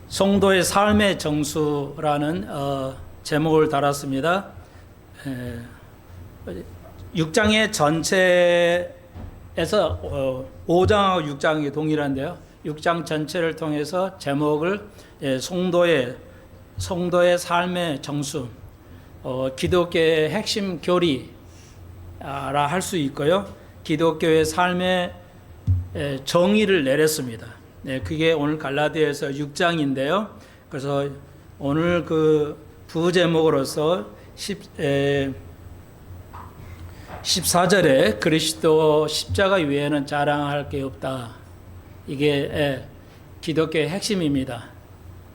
성도의 삶의 정수라는 제목을 달았습니다. 6장의 전체에서 5장하고 6장이 동일한데요. 6장 전체를 통해서 제목을 성도의 삶의 정수, 기독교의 핵심 교리라 할 수 있고요. 기독교의 삶의 정의를 내렸습니다. 그게 오늘 갈라디아서 6장인데요. 그래서 오늘 그 부제목으로서 14절에 그리스도 십자가 위에는 자랑할 게 없다. 이게 기독교의 핵심입니다.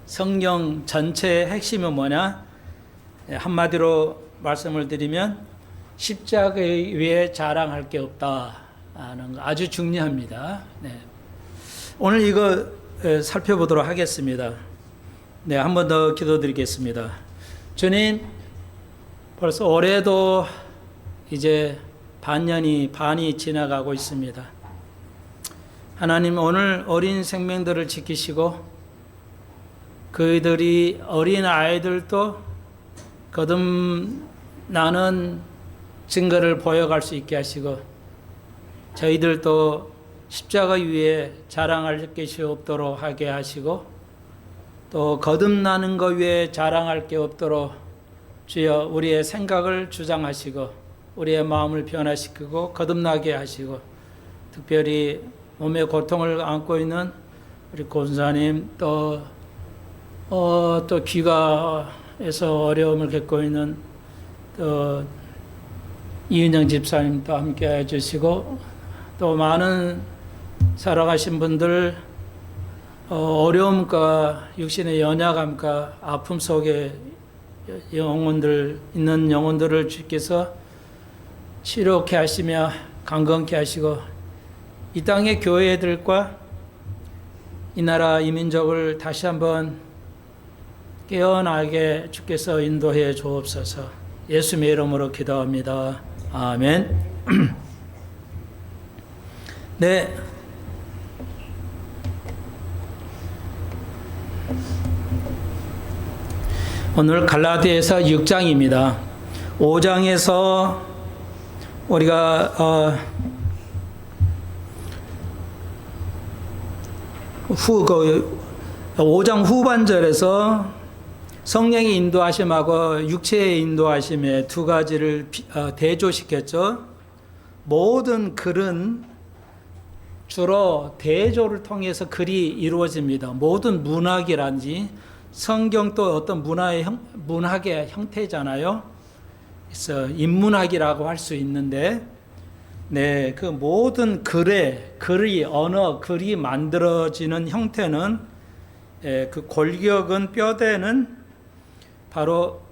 성경 전체의 핵심은 뭐냐? 한마디로 말씀을 드리면 십자가 위에 자랑할 게 없다 하는 거 아주 중요합니다. 오늘 이거 살펴보도록 하겠습니다. 한 번 더 기도드리겠습니다. 주님, 벌써 올해도 이제 반이 지나가고 있습니다. 하나님, 오늘 어린 생명들을 지키시고 그들이 어린 아이들도 거듭나는 증거를 보여갈 수 있게 하시고 저희들도 십자가 위에 자랑할 것이 없도록 하게 하시고 또 거듭나는 것 위에 자랑할 게 없도록 주여 우리의 생각을 주장하시고 우리의 마음을 변화시키고 거듭나게 하시고 특별히 몸의 고통을 안고 있는 우리 권사님 또 귀가에서 어려움을 겪고 있는 또 이은영 집사님도 함께 해주시고 또 많은 살아가신 분들 어려움과 육신의 연약함과 아픔 속에 있는 영혼들을 주께서 치료케 하시며 강건케 하시고 이 땅의 교회들과 이 나라 이 민족을 다시 한번 깨어나게 주께서 인도해 주옵소서. 예수님의 이름으로 기도합니다. 아멘. 네. 오늘 갈라디아서 6장입니다. 5장에서 우리가 5장 후반절에서 성령의 인도하심하고 육체의 인도하심의 두 가지를 대조시켰죠. 모든 글은 주로 대조를 통해서 글이 이루어집니다. 모든 문학이란지 성경도 어떤 문학의 형태잖아요. 그래서 인문학이라고 할 수 있는데, 그 모든 글이 만들어지는 형태는 그 골격은 뼈대는 바로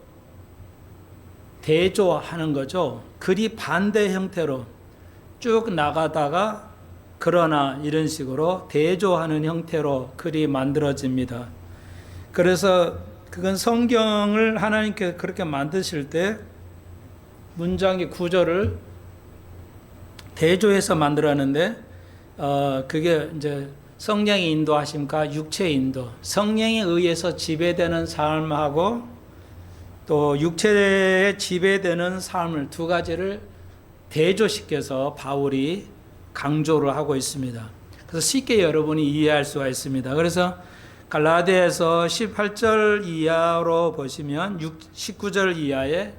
대조하는 거죠. 글이 반대 형태로 쭉 나가다가 그러나 이런 식으로 대조하는 형태로 글이 만들어집니다. 그래서 그건 성경을 하나님께 그렇게 만드실 때 문장의 구조를 대조해서 만들었는데 그게 이제 성령의 인도하심과 육체의 인도, 성령에 의해서 지배되는 삶하고 또 육체에 지배되는 삶을 두 가지를 대조시켜서 바울이 강조를 하고 있습니다. 그래서 쉽게 여러분이 이해할 수가 있습니다. 그래서 갈라디아서 18절 이하로 보시면 19절 이하에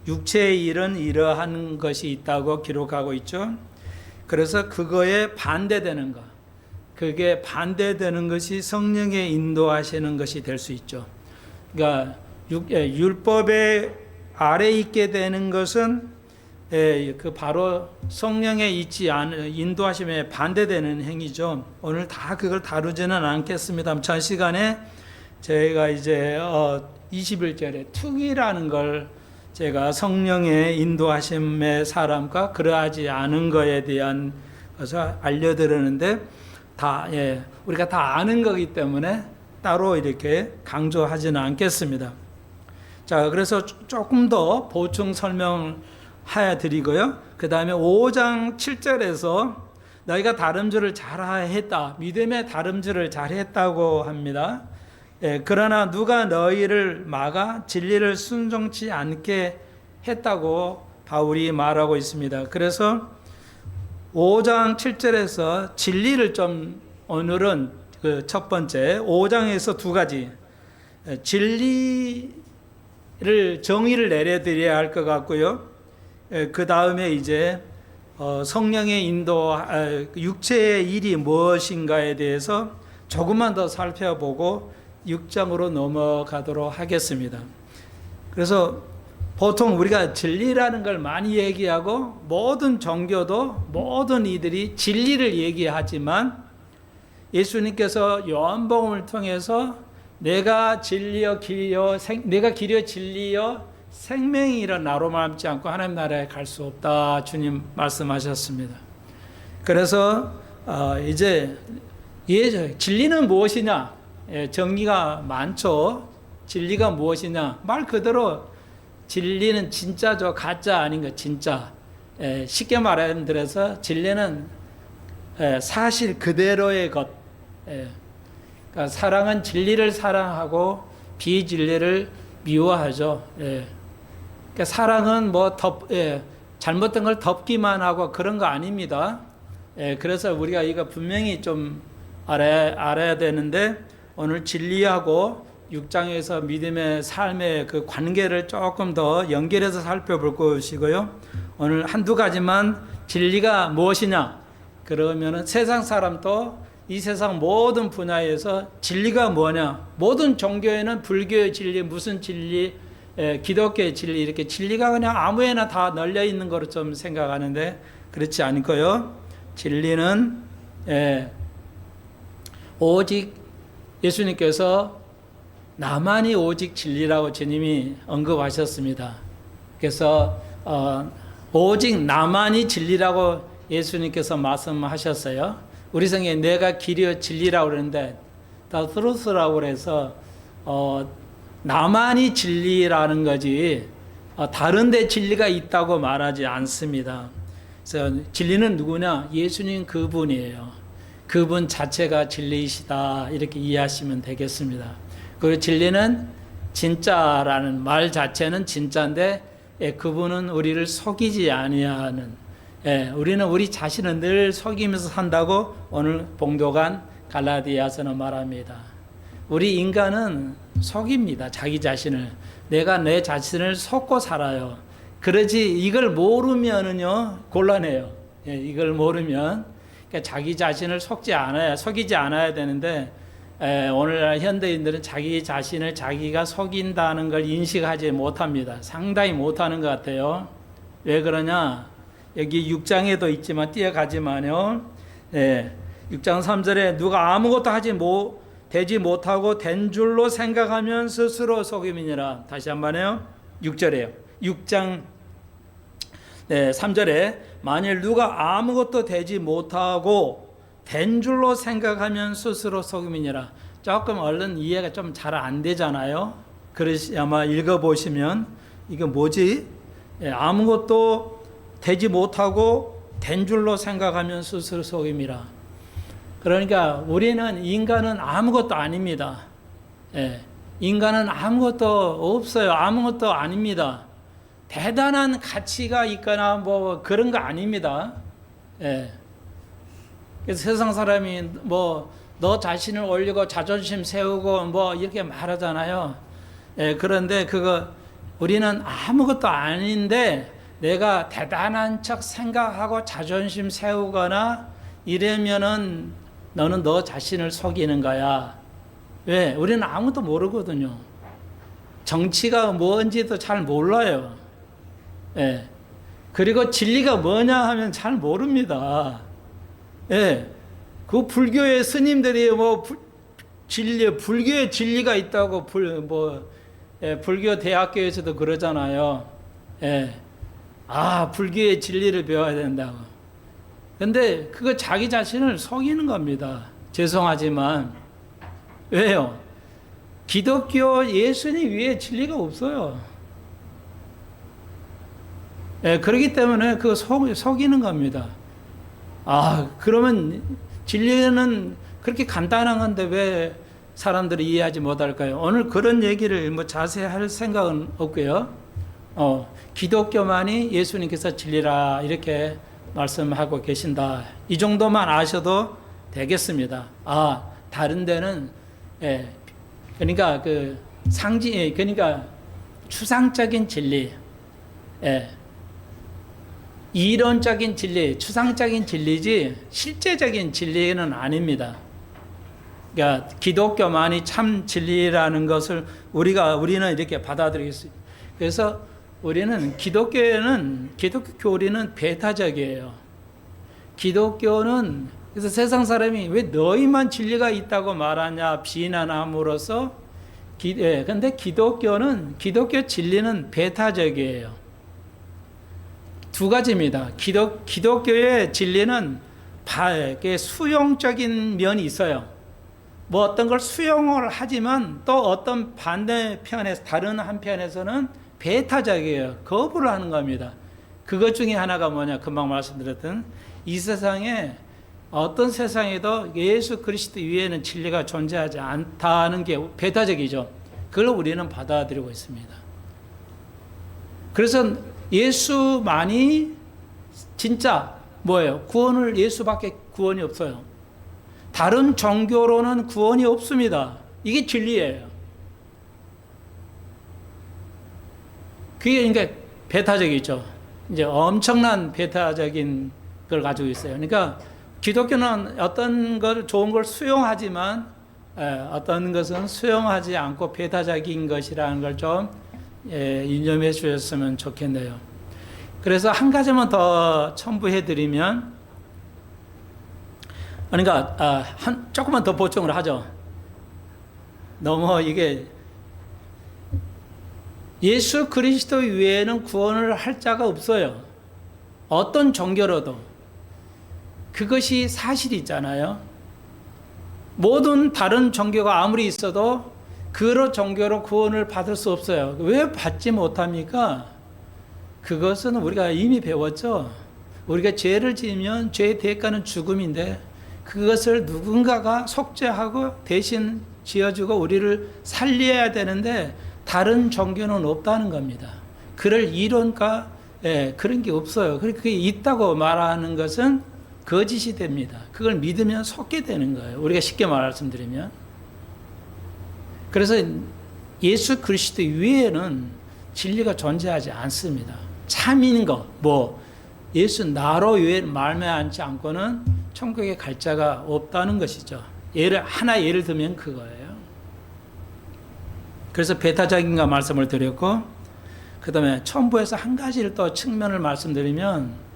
육체의 일은 이러한 것이 있다고 기록하고 있죠. 그래서 그거에 반대되는 것, 그게 반대되는 것이 성령의 인도하시는 것이 될 수 있죠. 그러니까 율법의 아래 있게 되는 것은 그 바로 성령에 있지 않은 인도하심에 반대되는 행위죠. 오늘 다 그걸 다루지는 않겠습니다. 전 시간에 제가 이제 21절에 특이라는 걸 제가 성령의 인도하심의 사람과 그러하지 않은 것에 대한 것을 알려드리는데 우리가 다 아는 거기 때문에 따로 이렇게 강조하지는 않겠습니다. 자, 그래서 조금 더 보충 설명을 해드리고요. 그 다음에 5장 7절에서 너희가 다름질을 잘했다. 믿음의 다름질을 잘했다고 합니다. 그러나 누가 너희를 막아 진리를 순종치 않게 했다고 바울이 말하고 있습니다. 그래서 5장 7절에서 진리를 좀 오늘은 그 첫 번째 5장에서 두 가지 진리를 정의를 내려드려야 할 것 같고요. 그 다음에 이제 성령의 인도, 육체의 일이 무엇인가에 대해서 조금만 더 살펴보고 6장으로 넘어가도록 하겠습니다. 그래서 보통 우리가 진리라는 걸 많이 얘기하고 모든 종교도 모든 이들이 진리를 얘기하지만 예수님께서 요한복음을 통해서 내가 진리여 길이여 내가 길이여 진리여 생명이라 나로 말하지 않고 하나님 나라에 갈 수 없다 주님 말씀하셨습니다. 그래서 이제 진리는 무엇이냐? 정의가 많죠. 진리가 무엇이냐? 말 그대로 진리는 진짜죠. 가짜 아닌 거 진짜. 쉽게 말해서 진리는 사실 그대로의 것. 그러니까 사랑은 진리를 사랑하고 비진리를 미워하죠. 그러니까 사랑은 뭐 잘못된 걸 덮기만 하고 그런 거 아닙니다. 그래서 우리가 이거 분명히 좀 알아야 되는데 오늘 진리하고 6장에서 믿음의 삶의 그 관계를 조금 더 연결해서 살펴볼 것이고요. 오늘 한두 가지만 진리가 무엇이냐? 그러면은 세상 사람도 이 세상 모든 분야에서 진리가 뭐냐? 모든 종교에는 불교의 진리, 무슨 진리, 기독교의 진리 이렇게 진리가 그냥 아무에나 다 널려 있는 거로 좀 생각하는데 그렇지 않고요. 진리는 오직 예수님께서 나만이 오직 진리라고 주님이 언급하셨습니다. 그래서 오직 나만이 진리라고 예수님께서 말씀하셨어요. 우리 성경에 내가 길이요 진리라고 그러는데 다 트루스라고 그래서 나만이 진리라는 거지 다른 데 진리가 있다고 말하지 않습니다. 그래서 진리는 누구냐? 예수님 그분이에요. 그분 자체가 진리이시다 이렇게 이해하시면 되겠습니다. 그리고 진리는 진짜라는 말 자체는 진짜인데 그분은 우리를 속이지 아니하는 우리는 우리 자신을 늘 속이면서 산다고 오늘 봉독한 갈라디아서는 말합니다. 우리 인간은 속입니다. 자기 자신을. 내가 내 자신을 속고 살아요. 그러지 이걸 모르면은요 곤란해요. 이걸 모르면 그러니까 자기 자신을 속이지 않아야 되는데 오늘날 현대인들은 자기 자신을 자기가 속인다는 걸 인식하지 못합니다. 상당히 못하는 것 같아요. 왜 그러냐? 여기 6장에도 있지만 뛰어가지만요. 6장 3절에 누가 아무것도 되지 못하고 된 줄로 생각하면 스스로 속임이니라. 다시 한번 해요. 6절에요. 6장 3절에 만일 누가 아무것도 되지 못하고 된 줄로 생각하면 스스로 속임이니라. 조금 얼른 이해가 좀 잘 안 되잖아요. 그래서 아마 읽어보시면 이게 뭐지? 아무것도 되지 못하고 된 줄로 생각하면 스스로 속임이라. 그러니까 우리는 인간은 아무것도 아닙니다. 인간은 아무것도 없어요. 아무것도 아닙니다. 대단한 가치가 있거나 뭐 그런 거 아닙니다. 그래서 세상 사람이 뭐 너 자신을 올리고 자존심 세우고 뭐 이렇게 말하잖아요. 그런데 우리는 아무것도 아닌데 내가 대단한 척 생각하고 자존심 세우거나 이러면은 너는 너 자신을 속이는 거야. 왜? 우리는 아무것도 모르거든요. 정치가 뭔지도 잘 몰라요. 그리고 진리가 뭐냐 하면 잘 모릅니다. 그 불교의 스님들이 불교의 진리가 있다고 불교 대학교에서도 그러잖아요. 불교의 진리를 배워야 된다고. 근데 그거 자기 자신을 속이는 겁니다. 죄송하지만. 왜요? 기독교 예수님 위에 진리가 없어요. 그렇기 때문에 그거 속이는 겁니다. 그러면 진리는 그렇게 간단한 건데 왜 사람들이 이해하지 못할까요? 오늘 그런 얘기를 뭐 자세히 할 생각은 없고요. 기독교만이 예수님께서 진리라 이렇게 말씀하고 계신다. 이 정도만 아셔도 되겠습니다. 다른 데는 그러니까 그러니까 추상적인 진리, 이론적인 진리, 추상적인 진리지 실제적인 진리는 아닙니다. 그러니까 기독교만이 참 진리라는 것을 우리는 이렇게 받아들이겠습니다. 그래서 우리는 기독교 교리는 배타적이에요. 기독교는 그래서 세상 사람이 왜 너희만 진리가 있다고 말하냐 비난함으로써 근데 기독교 진리는 배타적이에요. 두 가지입니다. 기독교의 진리는 수용적인 면이 있어요. 뭐 어떤 걸 수용을 하지만 또 어떤 반대편에서 다른 한편에서는 배타적이에요. 거부를 하는 겁니다. 그것 중에 하나가 뭐냐? 금방 말씀드렸던 이 세상에 어떤 세상에도 예수 그리스도 위에는 진리가 존재하지 않다는 게 배타적이죠. 그걸 우리는 받아들이고 있습니다. 그래서 예수만이 진짜 뭐예요? 예수밖에 구원이 없어요. 다른 종교로는 구원이 없습니다. 이게 진리예요. 그게 그러니까 배타적이죠. 이제 엄청난 배타적인 걸 가지고 있어요. 그러니까 기독교는 어떤 걸 좋은 걸 수용하지만 어떤 것은 수용하지 않고 배타적인 것이라는 걸 좀 유념해 주셨으면 좋겠네요. 그래서 한 가지만 더 첨부해 드리면, 그러니까 조금만 더 보충을 하죠. 너무 이게 예수 그리스도 외에는 구원을 할 자가 없어요. 어떤 종교로도. 그것이 사실이 있잖아요. 모든 다른 종교가 아무리 있어도 그 종교로 구원을 받을 수 없어요. 왜 받지 못합니까? 그것은 우리가 이미 배웠죠. 우리가 죄를 지으면 죄의 대가는 죽음인데 그것을 누군가가 속죄하고 대신 지어주고 우리를 살려야 되는데 다른 종교는 없다는 겁니다. 그럴 이론과 그런 게 없어요. 그게 있다고 말하는 것은 거짓이 됩니다. 그걸 믿으면 속게 되는 거예요. 우리가 쉽게 말씀드리면. 그래서 예수 그리스도 위에는 진리가 존재하지 않습니다. 참인 거, 예수 나로 말미암지 않고는 천국에 갈 자가 없다는 것이죠. 예를 들면 그거예요. 그래서 배타적인가 말씀을 드렸고, 그 다음에 첨부해서 한 가지를 또 측면을 말씀드리면,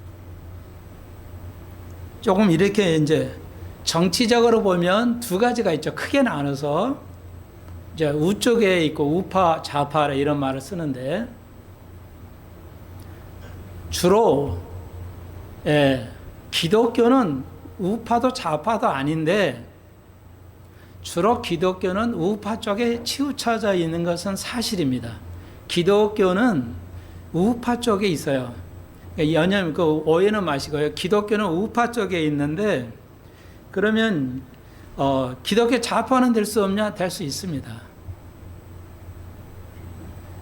조금 이렇게 이제 정치적으로 보면 두 가지가 있죠. 크게 나눠서 이제 우쪽에 있고 우파, 좌파 이런 말을 쓰는데 주로 기독교는 우파도 좌파도 아닌데 주로 기독교는 우파 쪽에 치우쳐져 있는 것은 사실입니다. 기독교는 우파 쪽에 있어요. 오해는 마시고요. 기독교는 우파 쪽에 있는데 그러면 기독교 좌파는 될 수 없냐? 될 수 있습니다.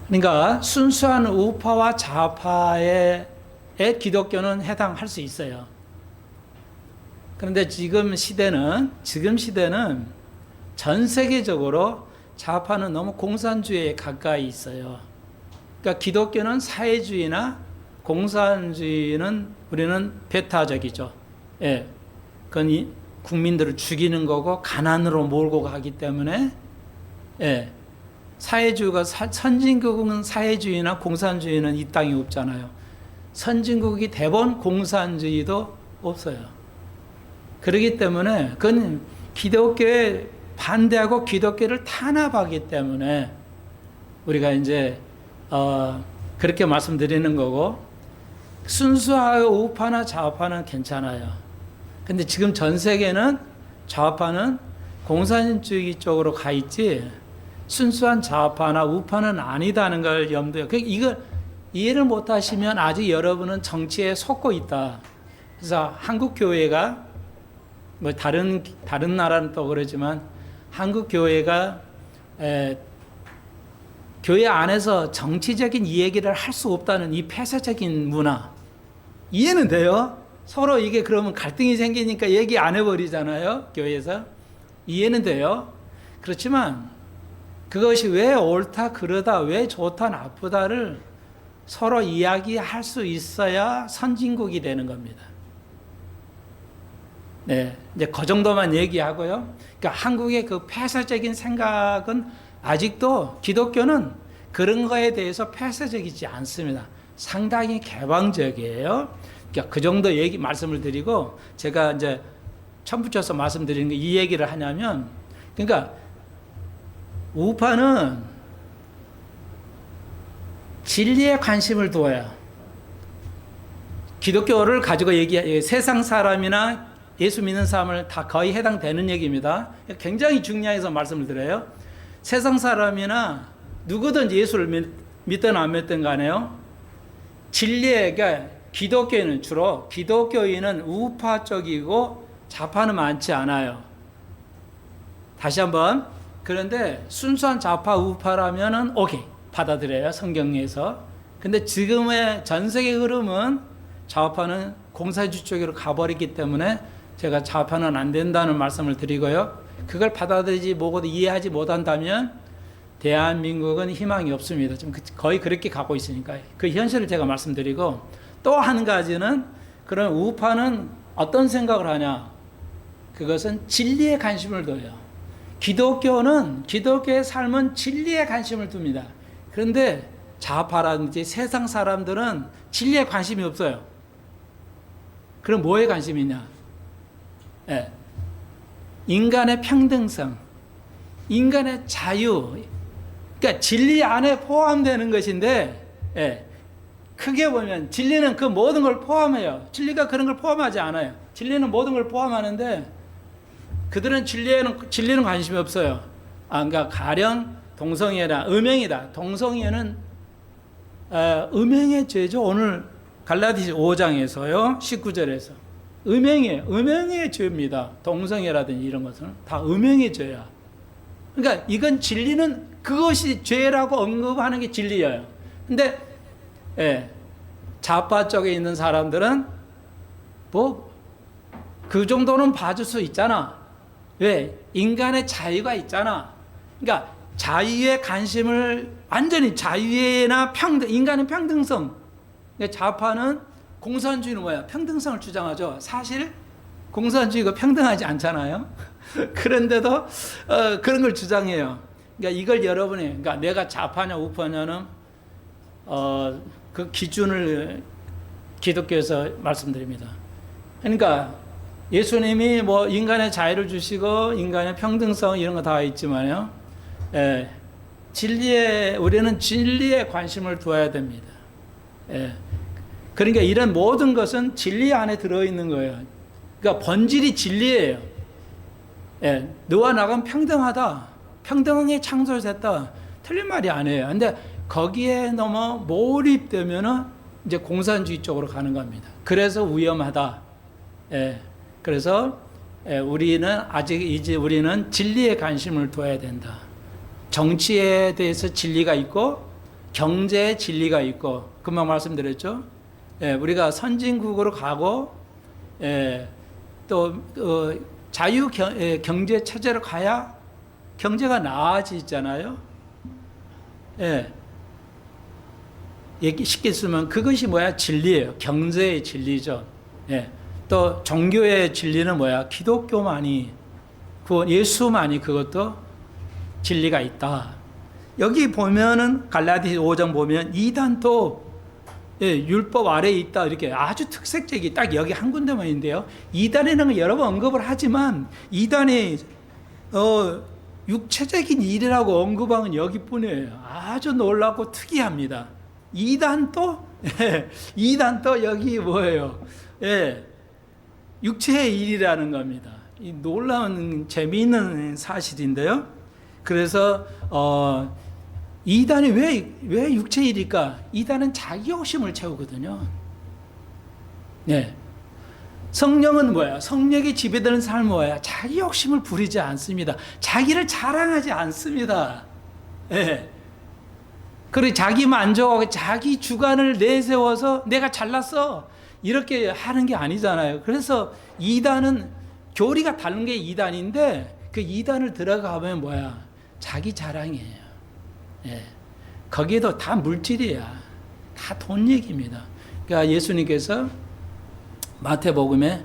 그러니까 순수한 우파와 좌파의 기독교는 해당할 수 있어요. 그런데 지금 시대는 전 세계적으로 좌파는 너무 공산주의에 가까이 있어요. 그러니까 기독교는 사회주의나 공산주의는 우리는 배타적이죠. 그건 국민들을 죽이는 거고 가난으로 몰고 가기 때문에 사회주의가 선진국은 사회주의나 공산주의는 이 땅에 없잖아요. 선진국이 대부분 공산주의도 없어요. 그렇기 때문에 그건 기독교에 반대하고 기독교를 탄압하기 때문에 우리가 이제 그렇게 말씀드리는 거고, 순수하고 우파나 좌파는 괜찮아요. 근데 지금 전 세계는 좌파는 공산주의 쪽으로 가 있지 순수한 좌파나 우파는 아니다는 걸 염두에. 이걸 이해를 못 하시면 아직 여러분은 정치에 속고 있다. 그래서 한국 교회가 뭐 다른 나라는 또 그러지만 한국 교회가 교회 안에서 정치적인 이야기를 할 수 없다는 이 폐쇄적인 문화 이해는 돼요? 서로 이게 그러면 갈등이 생기니까 얘기 안 해버리잖아요. 교회에서 이해는 돼요. 그렇지만 그것이 왜 옳다 그러다 왜 좋다 나쁘다를 서로 이야기할 수 있어야 선진국이 되는 겁니다. 네, 이제 그 정도만 얘기하고요. 그러니까 한국의 그 폐쇄적인 생각은 아직도 기독교는 그런 거에 대해서 폐쇄적이지 않습니다. 상당히 개방적이에요. 그러니까 그 정도 말씀을 드리고 제가 이제 처음 붙여서 말씀드리는 게 이 얘기를 하냐면, 그러니까 우파는 진리에 관심을 두어요. 기독교를 가지고 세상 사람이나 예수 믿는 사람을 다 거의 해당되는 얘기입니다. 굉장히 중요해서 말씀을 드려요. 세상 사람이나 누구든지 예수를 믿든 안 믿든 간에요. 진리에, 그러니까 기독교인은 주로 기독교인은 우파 쪽이고 좌파는 많지 않아요. 다시 한번. 그런데 순수한 좌파 우파라면은 오케이 받아들여요, 성경에서. 근데 지금의 전 세계 흐름은 좌파는 공산주의 쪽으로 가버리기 때문에 제가 좌파는 안 된다는 말씀을 드리고요. 그걸 받아들이지 못하고 이해하지 못한다면 대한민국은 희망이 없습니다. 지금 거의 그렇게 가고 있으니까 그 현실을 제가 말씀드리고, 또 한 가지는 그런 우파는 어떤 생각을 하냐? 그것은 진리에 관심을 둬요. 기독교의 삶은 진리에 관심을 둡니다. 그런데 좌파라든지 세상 사람들은 진리에 관심이 없어요. 그럼 뭐에 관심이 있냐? 예. 인간의 평등성, 인간의 자유, 그러니까 진리 안에 포함되는 것인데, 예. 크게 보면 진리는 그 모든 걸 포함해요. 진리가 그런 걸 포함하지 않아요. 진리는 모든 걸 포함하는데 그들은 진리는 관심이 없어요. 그러니까 가령 동성애나 음행이다. 동성애는 음행의 죄죠. 오늘 갈라디아서 5장에서요. 19절에서 음행의 죄입니다. 동성애라든지 이런 것은 다 음행의 죄야. 그러니까 이건 진리는 그것이 죄라고 언급하는 게 진리예요. 근데 좌파 쪽에 있는 사람들은 그 정도는 봐줄 수 있잖아. 왜? 인간의 자유가 있잖아. 그러니까 자유에 관심을 완전히 자유나 평등, 인간의 평등성. 그러니까 좌파는 공산주의는 뭐야? 평등성을 주장하죠. 사실 공산주의가 평등하지 않잖아요. 그런데도 그런 걸 주장해요. 그러니까 이걸 여러분이, 그러니까 내가 좌파냐 우파냐는 그 기준을 기독교에서 말씀드립니다. 그러니까 예수님이 뭐 인간의 자유를 주시고 인간의 평등성 이런 거 다 있지만요. 우리는 진리에 관심을 두어야 됩니다. 그러니까 이런 모든 것은 진리 안에 들어있는 거예요. 그러니까 본질이 진리예요. 너와 나가 평등하다. 평등하게 창조됐다. 틀린 말이 아니에요. 근데 거기에 너무 몰입되면은 이제 공산주의 쪽으로 가는 겁니다. 그래서 위험하다. 그래서 우리는 진리에 관심을 둬야 된다. 정치에 대해서 진리가 있고 경제에 진리가 있고 금방 말씀드렸죠. 우리가 선진국으로 가고 또 자유 경제 체제로 가야 경제가 나아지잖아요. 얘기 쉽게 쓰면 그것이 뭐야? 진리예요. 경제의 진리죠. 또 종교의 진리는 뭐야? 기독교만이, 예수만이 그것도 진리가 있다. 여기 보면은 갈라디아서 5장 보면 이단도 율법 아래에 있다. 이렇게 아주 특색적이 딱 여기 한 군데만 있는데요. 이단이라는 걸 여러 번 언급을 하지만 이단이 육체적인 일이라고 언급한 건 여기뿐이에요. 아주 놀랍고 특이합니다. 이단도 여기 뭐예요? 육체의 일이라는 겁니다. 이 놀라운 재미있는 사실인데요. 그래서 이단이 왜 육체의 일일까? 이단은 자기 욕심을 채우거든요. 성령은 뭐야? 성령이 지배되는 삶은 뭐야? 자기 욕심을 부리지 않습니다. 자기를 자랑하지 않습니다. 예. 그리고 자기 만족하고 자기 주관을 내세워서 내가 잘났어 이렇게 하는 게 아니잖아요. 그래서 이단은 교리가 다른 게 이단인데 그 이단을 들어가면 뭐야? 자기 자랑이에요. 예. 거기에도 다 물질이야. 다 돈 얘기입니다. 그러니까 예수님께서 마태복음에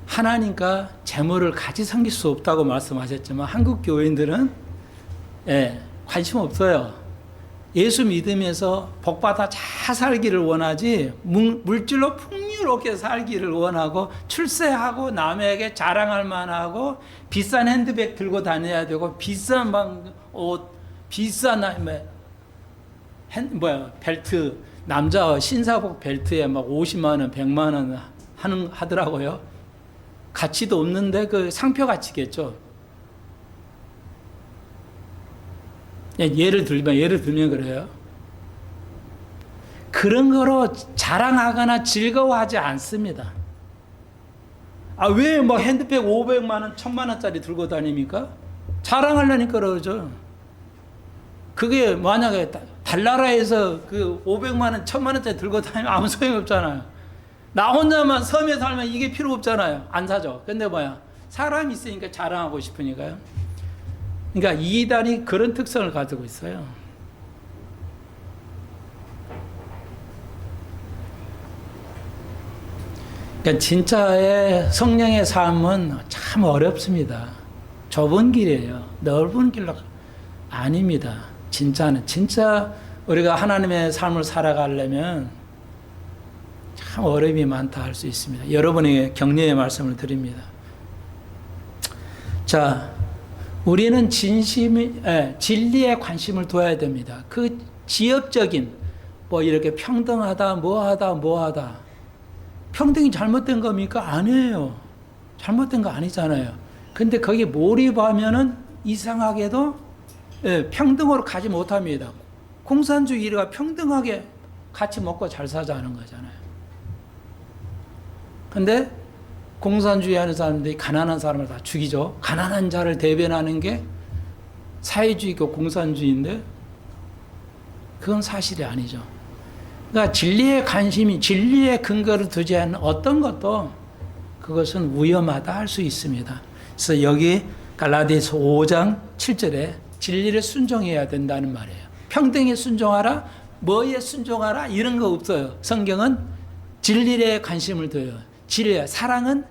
하나님과 재물을 같이 섬길 수 없다고 말씀하셨지만 한국 교인들은 관심 없어요. 예수 믿으면서 복받아 잘 살기를 원하지 물질로 풍요롭게 살기를 원하고 출세하고 남에게 자랑할 만하고 비싼 핸드백 들고 다녀야 되고 비싼 옷 비싼 벨트 남자 신사복 벨트에 막 50만 원 100만 원 하더라고요. 가치도 없는데 그 상표 가치겠죠. 예를 들면 그래요. 그런 거로 자랑하거나 즐거워하지 않습니다. 왜 뭐 핸드백 500만 원, 1000만 원짜리 들고 다닙니까? 자랑하려니까 그러죠. 그게 만약에 달나라에서 그 500만 원, 1000만 원짜리 들고 다니면 아무 소용이 없잖아요. 나 혼자만 섬에 살면 이게 필요 없잖아요. 안 사죠. 근데 뭐야? 사람이 있으니까 자랑하고 싶으니까요. 그러니까 이단이 그런 특성을 가지고 있어요. 그러니까 진짜의 성령의 삶은 참 어렵습니다. 좁은 길이에요. 넓은 길로 아닙니다. 진짜 우리가 하나님의 삶을 살아가려면 참 어려움이 많다 할 수 있습니다. 여러분에게 격려의 말씀을 드립니다. 자, 우리는 진리에 관심을 둬야 됩니다. 그 지엽적인 이렇게 평등하다 뭐하다 평등이 잘못된 겁니까? 아니에요. 잘못된 거 아니잖아요. 근데 거기에 몰입하면은 이상하게도 평등으로 가지 못합니다. 공산주의가 평등하게 같이 먹고 잘 사자는 거잖아요. 근데 공산주의 하는 사람들이 가난한 사람을 다 죽이죠. 가난한 자를 대변하는 게 사회주의고 공산주의인데 그건 사실이 아니죠. 그러니까 진리의 관심이 진리의 근거를 두지 않는 어떤 것도 그것은 위험하다 할 수 있습니다. 그래서 여기 갈라디아서 5장 7절에 진리를 순종해야 된다는 말이에요. 평등에 순종하라, 뭐에 순종하라 이런 거 없어요. 성경은 진리에 관심을 둬요. 진리, 사랑은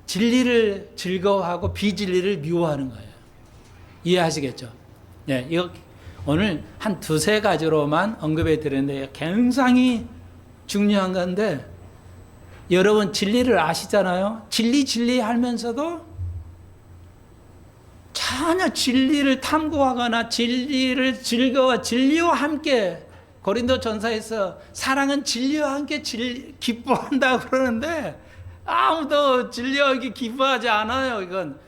진리를 즐거워하고 비진리를 미워하는 거예요. 이해하시겠죠? 네, 이거 오늘 한 두세 가지로만 언급해 드렸는데 굉장히 중요한 건데 여러분 진리를 아시잖아요. 진리 하면서도 전혀 진리를 탐구하거나 진리를 진리와 함께 고린도전서에서 사랑은 진리와 함께 기뻐한다고 그러는데 아무도 진리와 함께 기뻐하지 않아요. 이건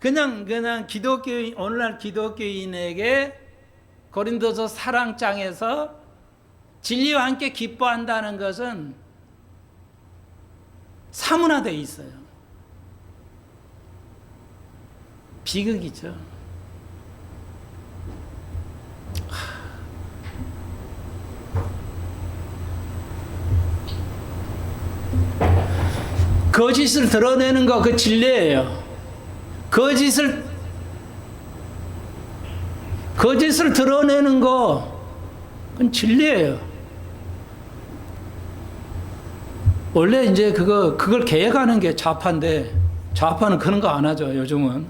그냥 기독교인 오늘날 기독교인에게 고린도서 사랑장에서 진리와 함께 기뻐한다는 것은 사문화되어 있어요. 비극이죠. 거짓을 드러내는 거 그 진리예요. 거짓을 드러내는 거 그건 진리예요. 원래 이제 그걸 계획하는 게 좌파인데 좌파는 그런 거 안 하죠. 요즘은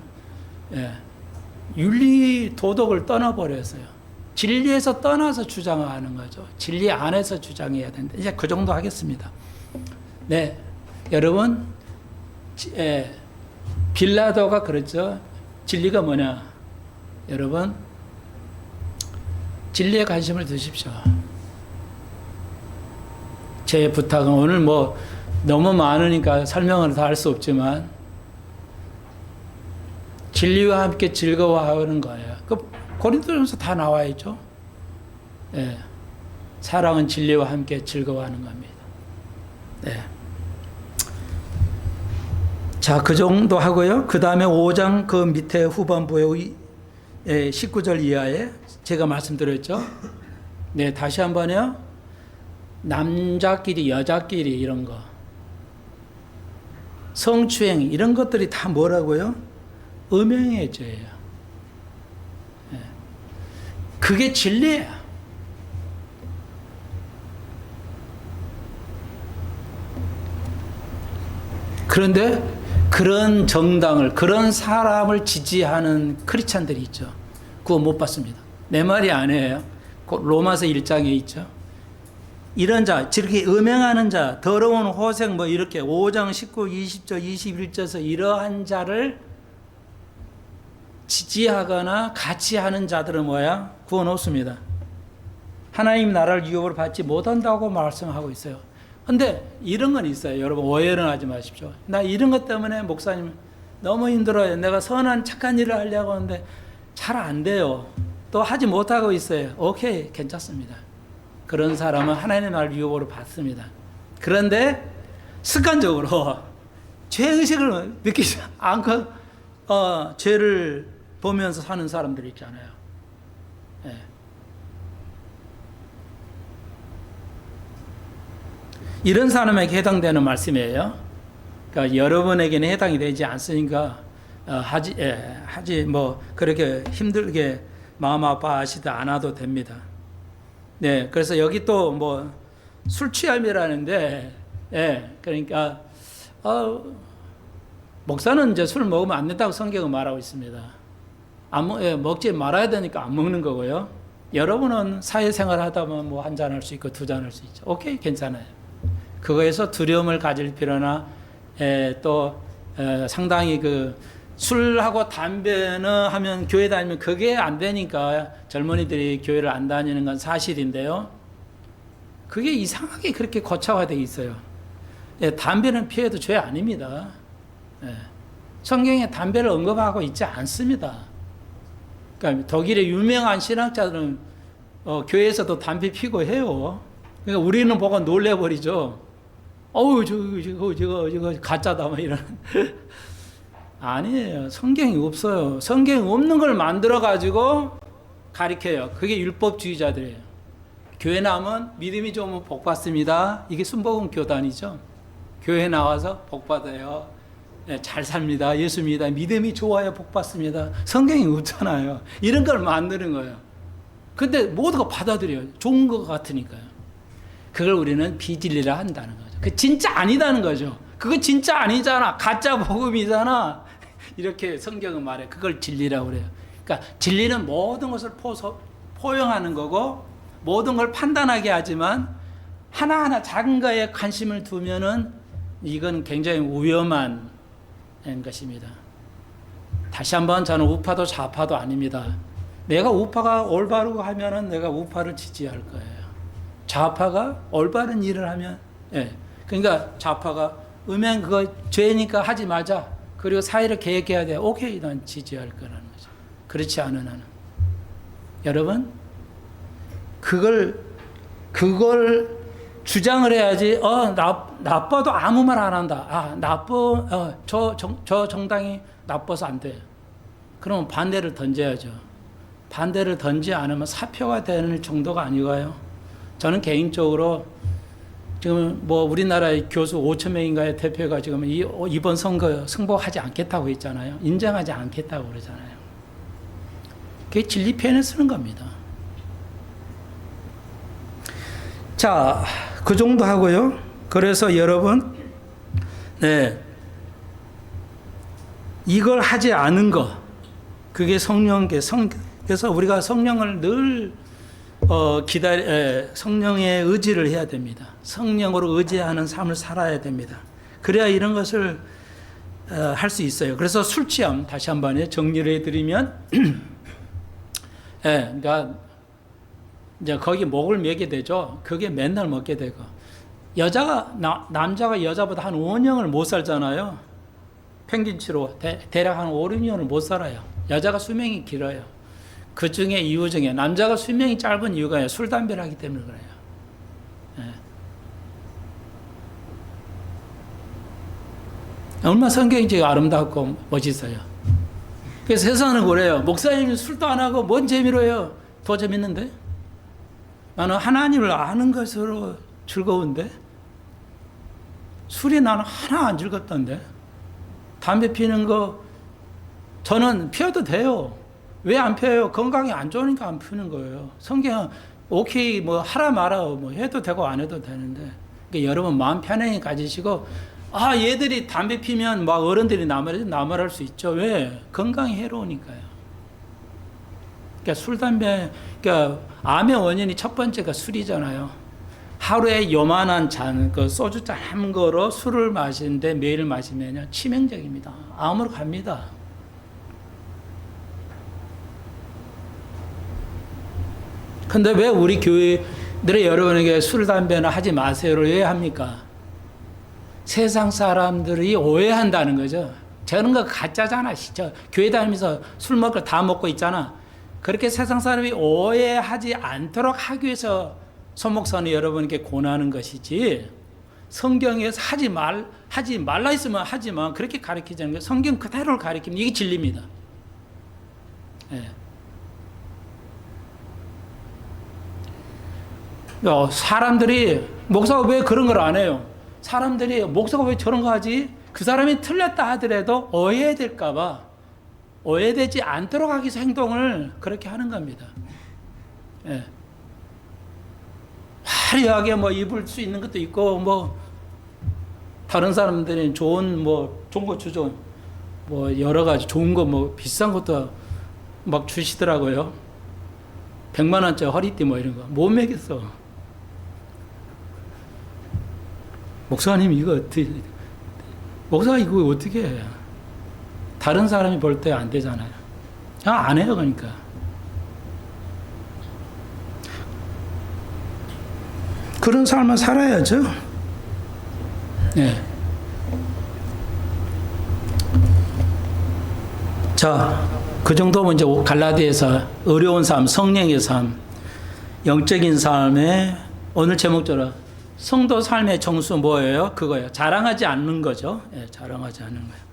윤리 도덕을 떠나버렸어요. 진리에서 떠나서 주장하는 거죠. 진리 안에서 주장해야 된다. 이제 그 정도 하겠습니다. 네, 여러분, 빌라도가 그랬죠. 진리가 뭐냐? 여러분, 진리에 관심을 두십시오. 제 부탁은 오늘 너무 많으니까 설명을 다 할 수 없지만 진리와 함께 즐거워하는 거예요. 고린도전서 다 나와 있죠. 사랑은 진리와 함께 즐거워하는 겁니다. 자, 그 정도 하고요. 그 다음에 5장 그 밑에 후반부에 19절 이하에 제가 말씀드렸죠. 네, 다시 한번요. 남자끼리 여자끼리 이런 거, 성추행 이런 것들이 다 뭐라고요? 음행의 죄예요. 그게 진리예요. 그런데 그런 정당을, 그런 사람을 지지하는 크리스찬들이 있죠. 그거 못 받습니다. 내 말이 아니에요. 로마서 1장에 있죠. 이런 자, 저렇게 음행하는 자, 더러운 호색 뭐 이렇게 5장 19, 20절, 21절에서 이러한 자를 지지하거나 같이 하는 자들은 뭐야? 구원 없습니다. 하나님 나라를 유업으로 받지 못한다고 말씀하고 있어요. 근데 이런 건 있어요. 여러분 오해는 하지 마십시오. 나 이런 것 때문에 목사님 너무 힘들어요. 내가 선한 착한 일을 하려고 하는데 잘 안 돼요. 또 하지 못하고 있어요. 오케이, 괜찮습니다. 그런 사람은 하나님의 나라를 유업으로 받습니다. 그런데 습관적으로 죄의식을 느끼지 않고 죄를 보면서 사는 사람들이 있잖아요. 네. 이런 사람에게 해당되는 말씀이에요. 그러니까 여러분에게는 해당이 되지 않으니까 하지 뭐 그렇게 힘들게 마음 아파하시지 않아도 됩니다. 네, 그래서 여기 또 뭐 술 취함이라는데, 그러니까 목사는 이제 술 먹으면 안 된다고 성경은 말하고 있습니다. 먹지 말아야 되니까 안 먹는 거고요. 여러분은 사회생활 하다 보면 뭐 한 잔 할 수 있고 두 잔 할 수 있죠. 오케이, 괜찮아요. 그거에서 두려움을 가질 필요나 또 상당히 그 술하고 담배는 하면 교회 다니면 그게 안 되니까 젊은이들이 교회를 안 다니는 건 사실인데요. 그게 이상하게 그렇게 고착화되어 있어요. 담배는 피해도 죄 아닙니다. 성경에 담배를 언급하고 있지 않습니다. 그러니까 독일의 유명한 신학자들은 교회에서도 담배 피고 해요. 그러니까 우리는 보고 놀래버리죠. 어우, 저거 가짜다, 뭐 이런. 아니에요. 성경이 없어요. 성경이 없는 걸 만들어가지고 가리켜요. 그게 율법주의자들이에요. 교회 나오면 믿음이 좋으면 복 받습니다. 이게 순복음 교단이죠. 교회 나와서 복 받아요. 잘 삽니다. 예수 믿다. 믿음이 좋아야 복 받습니다. 성경이 없잖아요. 이런 걸 만드는 거예요. 근데 모두가 받아들여요. 좋은 것 같으니까요. 그걸 우리는 비진리라 한다는 거죠. 그 진짜 아니다는 거죠. 그거 진짜 아니잖아. 가짜 복음이잖아. 이렇게 성경은 말해. 그걸 진리라고 그래요. 그러니까 진리는 모든 것을 포용하는 거고 모든 걸 판단하게 하지만 하나하나 작은 거에 관심을 두면은 이건 굉장히 위험한 것입니다. 다시 한번 저는 우파도 좌파도 아닙니다. 내가 우파가 올바르고 하면은 내가 우파를 지지할 거예요. 좌파가 올바른 일을 하면, 그러니까 좌파가 음행 그거 죄니까 하지 마자. 그리고 사회를 개혁해야 돼. 오케이, 난 지지할 거라는 거죠. 그렇지 않은 한은. 여러분, 그걸 주장을 해야지. 나빠도 아무 말 안 한다. 저 정당이 나빠서 안 돼. 그러면 반대를 던져야죠. 반대를 던지지 않으면 사표가 되는 정도가 아니가요. 저는 개인적으로 지금 뭐 우리나라의 교수 5천 명인가의 대표가 지금 이번 선거 승복하지 않겠다고 했잖아요. 인정하지 않겠다고 그러잖아요. 그게 진리 표현을 쓰는 겁니다. 자, 그 정도 하고요. 그래서 여러분, 이걸 하지 않은 거, 그게 그래서 우리가 성령을 늘 성령의 의지를 해야 됩니다. 성령으로 의지하는 삶을 살아야 됩니다. 그래야 이런 것을 할 수 있어요. 그래서 술 취함 다시 한번 정리를 해드리면, 그러니까 이제 거기 목을 매게 되죠. 그게 맨날 먹게 되고, 남자가 여자보다 한 5년을 못 살잖아요. 평균치로 대략 한 5, 6년을 못 살아요. 여자가 수명이 길어요. 그 중에 이유 중에 남자가 수명이 짧은 이유가 술, 담배를 하기 때문에 그래요. 얼마나 성경이 지금 아름답고 멋있어요. 그래서 세상은 그래요. 목사님이 술도 안 하고 뭔 재미로 해요? 더 재밌는데? 나는 하나님을 아는 것으로 즐거운데? 술이 나는 하나 안 즐겁던데? 담배 피는 거 저는 피워도 돼요. 왜 안 피워요? 건강이 안 좋으니까 안 피우는 거예요. 성경은 오케이 뭐 하라 마라 뭐 해도 되고 안 해도 되는데, 그러니까 여러분 마음 편안히 가지시고, 아 얘들이 담배 피면 막 어른들이 나무랄 수 있죠. 왜? 건강이 해로우니까요. 그러니까 술 담배, 그러니까 암의 원인이 첫 번째가 술이잖아요. 하루에 요만한 잔, 그 소주 잔 한 거로 술을 마시는데 매일 마시면요 치명적입니다. 암으로 갑니다. 근데 왜 우리 교회들이 여러분에게 술, 담배나 하지 마세요를 왜 합니까? 세상 사람들이 오해한다는 거죠. 저런 거 가짜잖아. 진짜 교회 다니면서 술 먹고 다 먹고 있잖아. 그렇게 세상 사람이 오해하지 않도록 하기 위해서 손목사는 여러분에게 권하는 것이지, 성경에서 하지 말라 했으면 하지만 그렇게 가르치자는 게 성경 그대로를 가르치면 이게 진리입니다. 예. 사람들이 목사가 왜 그런 걸 안 해요? 사람들이 목사가 왜 저런 거 하지? 그 사람이 틀렸다 하더라도 오해될까봐 오해되지 않도록 하기 위해서 행동을 그렇게 하는 겁니다. 예. 화려하게 뭐 입을 수 있는 것도 있고, 뭐 다른 사람들이 좋은 거 주죠. 뭐 여러 가지 좋은 거 뭐 비싼 것도 막 주시더라고요. 100만 원짜리 허리띠 뭐 이런 거 못 매겠어. 목사님 이거 어떻게, 목사가 이거 어떻게 해? 다른 사람이 볼 때 안 되잖아요. 안 해요. 그러니까 그런 삶을 살아야죠. 네. 자, 그 정도면 이제 갈라디아서 어려운 삶, 성령의 삶, 영적인 삶의 오늘 제목처럼 성도 삶의 정수 뭐예요? 그거예요. 자랑하지 않는 거죠. 예, 자랑하지 않는 거예요.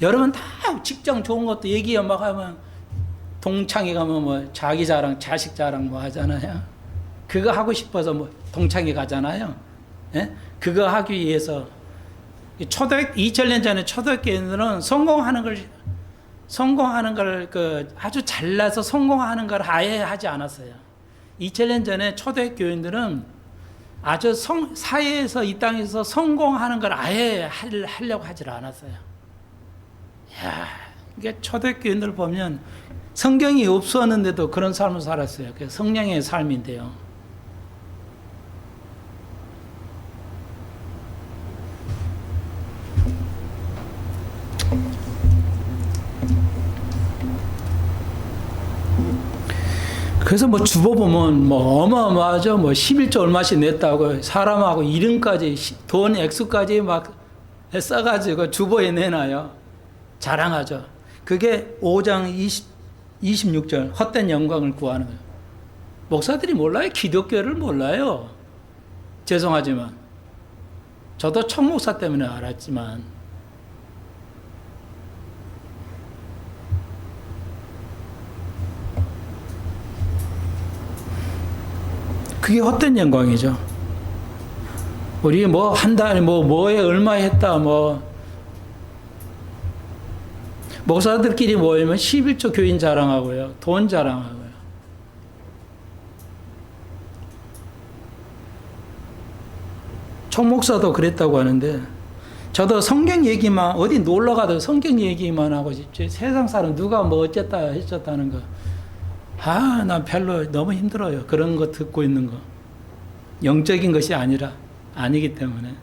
여러분 다 직장 좋은 것도 얘기 막 하면 동창회 가면 뭐 자기 자랑, 자식 자랑 뭐 하잖아요. 그거 하고 싶어서 뭐 동창회 가잖아요. 예? 그거 하기 위해서 2000년 전에 초대교회들은 성공하는 걸 아주 잘나서 성공하는 걸 아예 하지 않았어요. 2000년 전에 초대교회들은 아주 사회에서 이 땅에서 성공하는 걸 아예 하려고 하질 않았어요. 야, 이게 초대교인들 보면 성경이 없었는데도 그런 삶을 살았어요. 그게 성령의 삶인데요. 그래서 뭐 주보 보면 뭐 어마어마하죠. 뭐 11조 얼마씩 냈다고 사람하고 이름까지 돈 액수까지 막 써가지고 주보에 내놔요. 자랑하죠. 그게 5장 26절 헛된 영광을 구하는 거예요. 목사들이 몰라요. 기독교를 몰라요. 죄송하지만 저도 총목사 때문에 알았지만 그게 헛된 영광이죠. 우리 뭐 한 달 뭐에 얼마 했다 목사들끼리 모이면 11조 교인 자랑하고요. 돈 자랑하고요. 총목사도 그랬다고 하는데 저도 성경 얘기만 어디 놀러 가도 성경 얘기만 하고 싶지 세상 사람 누가 뭐 어쨌다 했었다는 거 난 별로 너무 힘들어요. 그런 거 듣고 있는 거. 영적인 것이 아니기 때문에.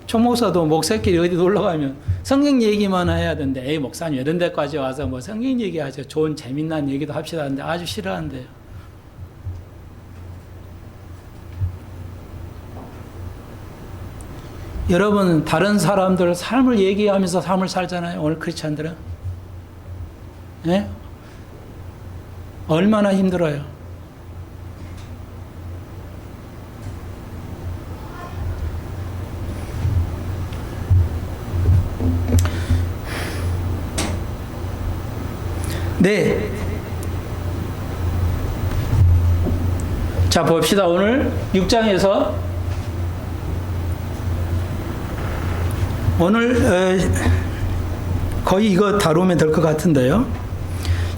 총목사도 목사끼리 어디 놀러 가면 성경 얘기만 해야 되는데, 에이, 목사님 이런 데까지 와서 뭐 성경 얘기하죠. 좋은 재미난 얘기도 합시다 하는데 아주 싫어한대요. 여러분, 다른 사람들 삶을 얘기하면서 삶을 살잖아요. 오늘 크리스찬들은. 네? 얼마나 힘들어요. 네. 자, 봅시다. 오늘 6장에서 오늘 거의 이거 다루면 될 것 같은데요.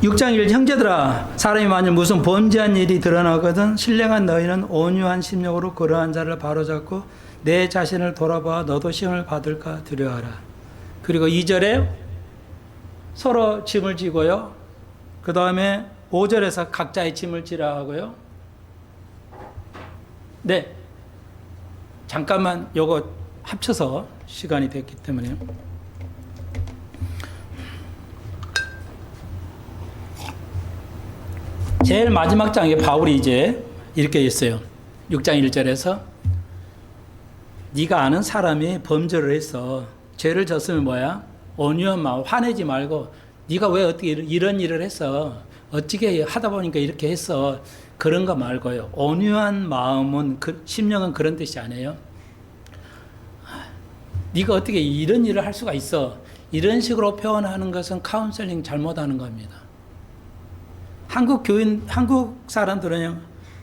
6장 1 형제들아, 사람이 만일 무슨 범죄한 일이 드러나거든 신령한 너희는 온유한 심령으로 그러한 자를 바로잡고 내 자신을 돌아봐 너도 시험을 받을까 두려워하라. 그리고 2절에 서로 짐을 지고요. 그 다음에 5절에서 각자의 짐을 지라 하고요. 네, 잠깐만 요거 합쳐서 시간이 됐기 때문에 제일 마지막 장에 바울이 이제 이렇게 했어요. 6장 1절에서 네가 아는 사람이 범죄를 해서 죄를 졌으면 뭐야? 온유한 마음, 화내지 말고 네가 왜 어떻게 이런 일을 했어? 어떻게 하다 보니까 이렇게 했어? 그런 거 말고요. 온유한 마음은 심령은 그런 뜻이 아니에요. 네가 어떻게 이런 일을 할 수가 있어? 이런 식으로 표현하는 것은 카운셀링 잘못하는 겁니다. 한국 사람들은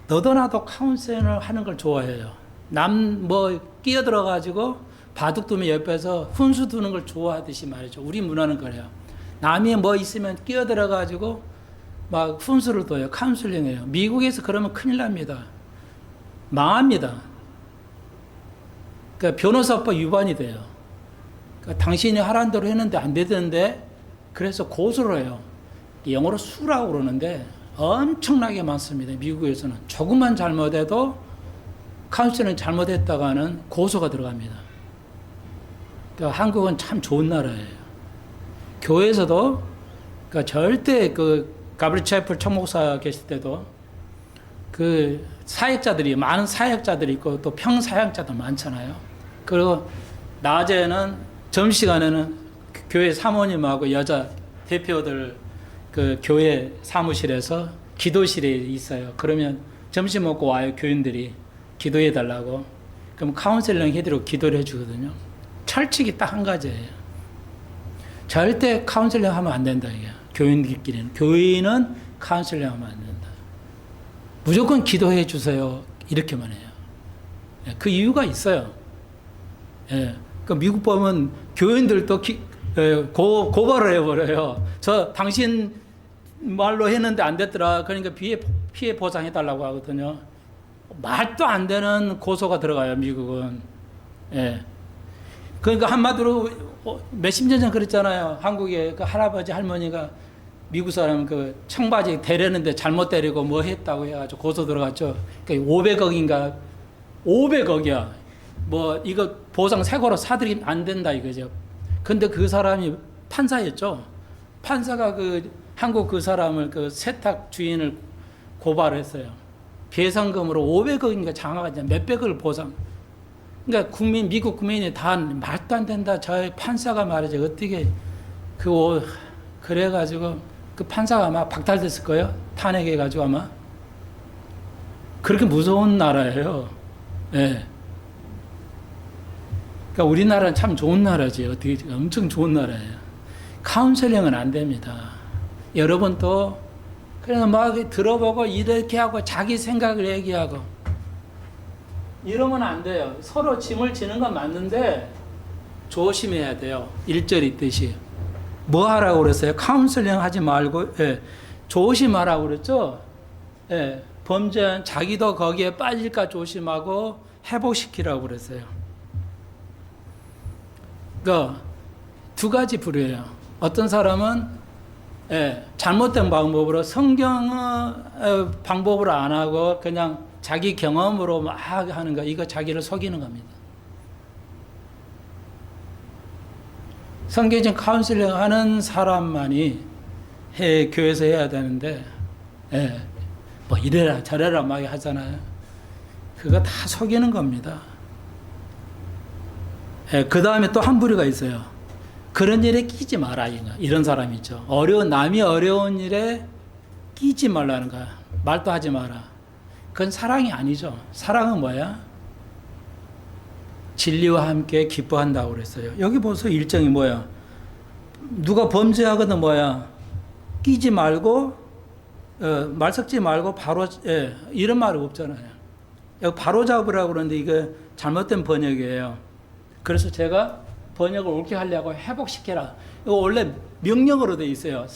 너도 나도 카운셀링을 하는 걸 좋아해요. 남 끼어들어가지고 바둑 두면 옆에서 훈수 두는 걸 좋아하듯이 말이죠. 우리 문화는 그래요. 남이 있으면 끼어들어가지고 막 훈수를 둬요. 카운셀링이에요. 미국에서 그러면 큰일 납니다. 망합니다. 그러니까 변호사법 위반이 돼요. 그러니까 당신이 하라는 대로 했는데 안 되던데 그래서 고소를 해요. 영어로 수라고 그러는데 엄청나게 많습니다. 미국에서는 조금만 잘못해도 카운셀링 잘못했다가는 고소가 들어갑니다. 그러니까 한국은 참 좋은 나라예요. 교회에서도 그러니까 절대 가브리 채플 총목사 계실 때도 사역자들이 많은 사역자들이 있고 또 평사역자도 많잖아요. 그리고 낮에는 점심시간에는 교회 사모님하고 여자 대표들 교회 사무실에서 기도실에 있어요. 그러면 점심 먹고 와요. 교인들이 기도해 달라고. 그럼 카운셀링 해드리고 기도를 해주거든요. 철칙이 딱 한 가지예요. 절대 카운셀링 하면 안 된다. 이게 교인들끼리는. 교인은 카운셀링 하면 안 된다. 무조건 기도해 주세요. 이렇게만 해요. 그 이유가 있어요. 예. 미국 보면 교인들도 고발을 해버려요. 당신 말로 했는데 안 됐더라. 그러니까 피해 보상해달라고 하거든요. 말도 안 되는 고소가 들어가요, 미국은. 예. 그러니까 한마디로 몇십 년 전 그랬잖아요. 한국에 할아버지, 할머니가 미국 사람 청바지 대려는데 잘못 때리고 했다고 해가지고 고소 들어갔죠. 그러니까 500억인가, 500억이야. 이거 보상 세고로 사드리면 안 된다 이거죠. 근데 그 사람이 판사였죠. 판사가 한국 사람을 세탁 주인을 고발했어요. 배상금으로 500억인가 장화가 몇백억을 보상. 그러니까 미국 국민이 다 말도 안 된다. 저 판사가 말이죠. 어떻게 그래가지고 판사가 아마 박탈됐을 거예요. 탄핵해가지고 아마. 그렇게 무서운 나라예요. 예. 그러니까 우리나라는 참 좋은 나라지. 어떻게 엄청 좋은 나라예요. 카운셀링은 안 됩니다. 여러분도 그냥 들어보고 이렇게 하고 자기 생각을 얘기하고 이러면 안 돼요. 서로 짐을 지는 건 맞는데 조심해야 돼요. 1절 있듯이. 뭐 하라고 그랬어요? 카운셀링 하지 말고 조심하라고 그랬죠. 범죄한 자기도 거기에 빠질까 조심하고 회복시키라고 그랬어요. 그러니까 두 가지 부류예요. 어떤 사람은 잘못된 방법으로 성경의 방법으로 안 하고 그냥 자기 경험으로 막 하는 거, 이거 자기를 속이는 겁니다. 성경적 카운슬링 하는 사람만이 교회에서 해야 되는데 이래라 저래라 막 하잖아요. 그거 다 속이는 겁니다. 그 다음에 또 한 부류가 있어요. 그런 일에 끼지 마라. 이런 사람이 있죠. 남이 어려운 일에 끼지 말라는 거야. 말도 하지 마라. 그건 사랑이 아니죠. 사랑은 뭐야? 진리와 함께 기뻐한다고 그랬어요. 여기 보세요. 일정이 뭐야? 누가 범죄하거든 뭐야? 끼지 말고 말 섞지 말고 바로 이런 말이 없잖아요. 여기 바로 잡으라고 그러는데 이게 잘못된 번역이에요. 그래서 제가 번역을 옳게 하려고 회복시켜라. 이거 원래 명령어로 돼 있어요.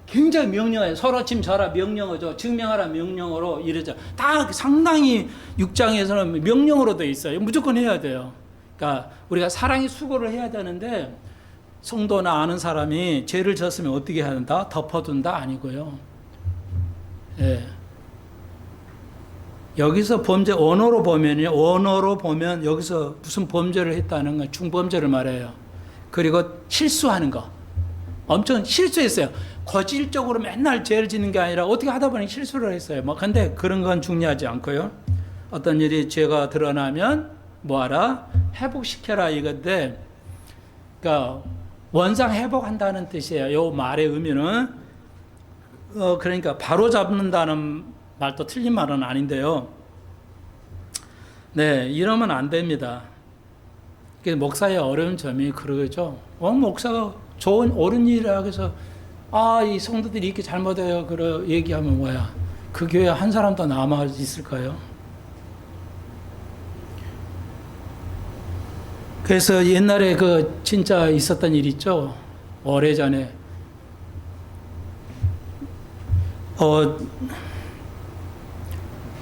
굉장히 명령어예요. 서로 짐 져라 명령어죠. 증명하라 명령어로 이러죠. 다 상당히 6장에서는 명령어로 돼 있어요. 무조건 해야 돼요. 그러니까 우리가 사랑의 수고를 해야 되는데 성도나 아는 사람이 죄를 졌으면 어떻게 해야 된다? 덮어둔다? 아니고요. 예. 여기서 범죄 언어로 보면 여기서 무슨 범죄를 했다는 건 중범죄를 말해요. 그리고 실수하는 거. 엄청 실수했어요. 거질적으로 맨날 죄를 짓는 게 아니라 어떻게 하다 보니 실수를 했어요. 근데 그런 건 중요하지 않고요. 어떤 일이 죄가 드러나면 뭐하라? 회복시켜라 이건데, 그러니까 원상 회복한다는 뜻이에요. 요 말의 의미는 그러니까 바로 잡는다는 말도 틀린 말은 아닌데요. 네, 이러면 안 됩니다. 목사의 어려운 점이 그러죠. 목사가 좋은 옳은 일이라고 해서 이 성도들이 이렇게 잘못해요. 그러 얘기하면 뭐야? 그 교회 한 사람도 남아 있을까요? 그래서 옛날에 진짜 있었던 일 있죠. 오래전에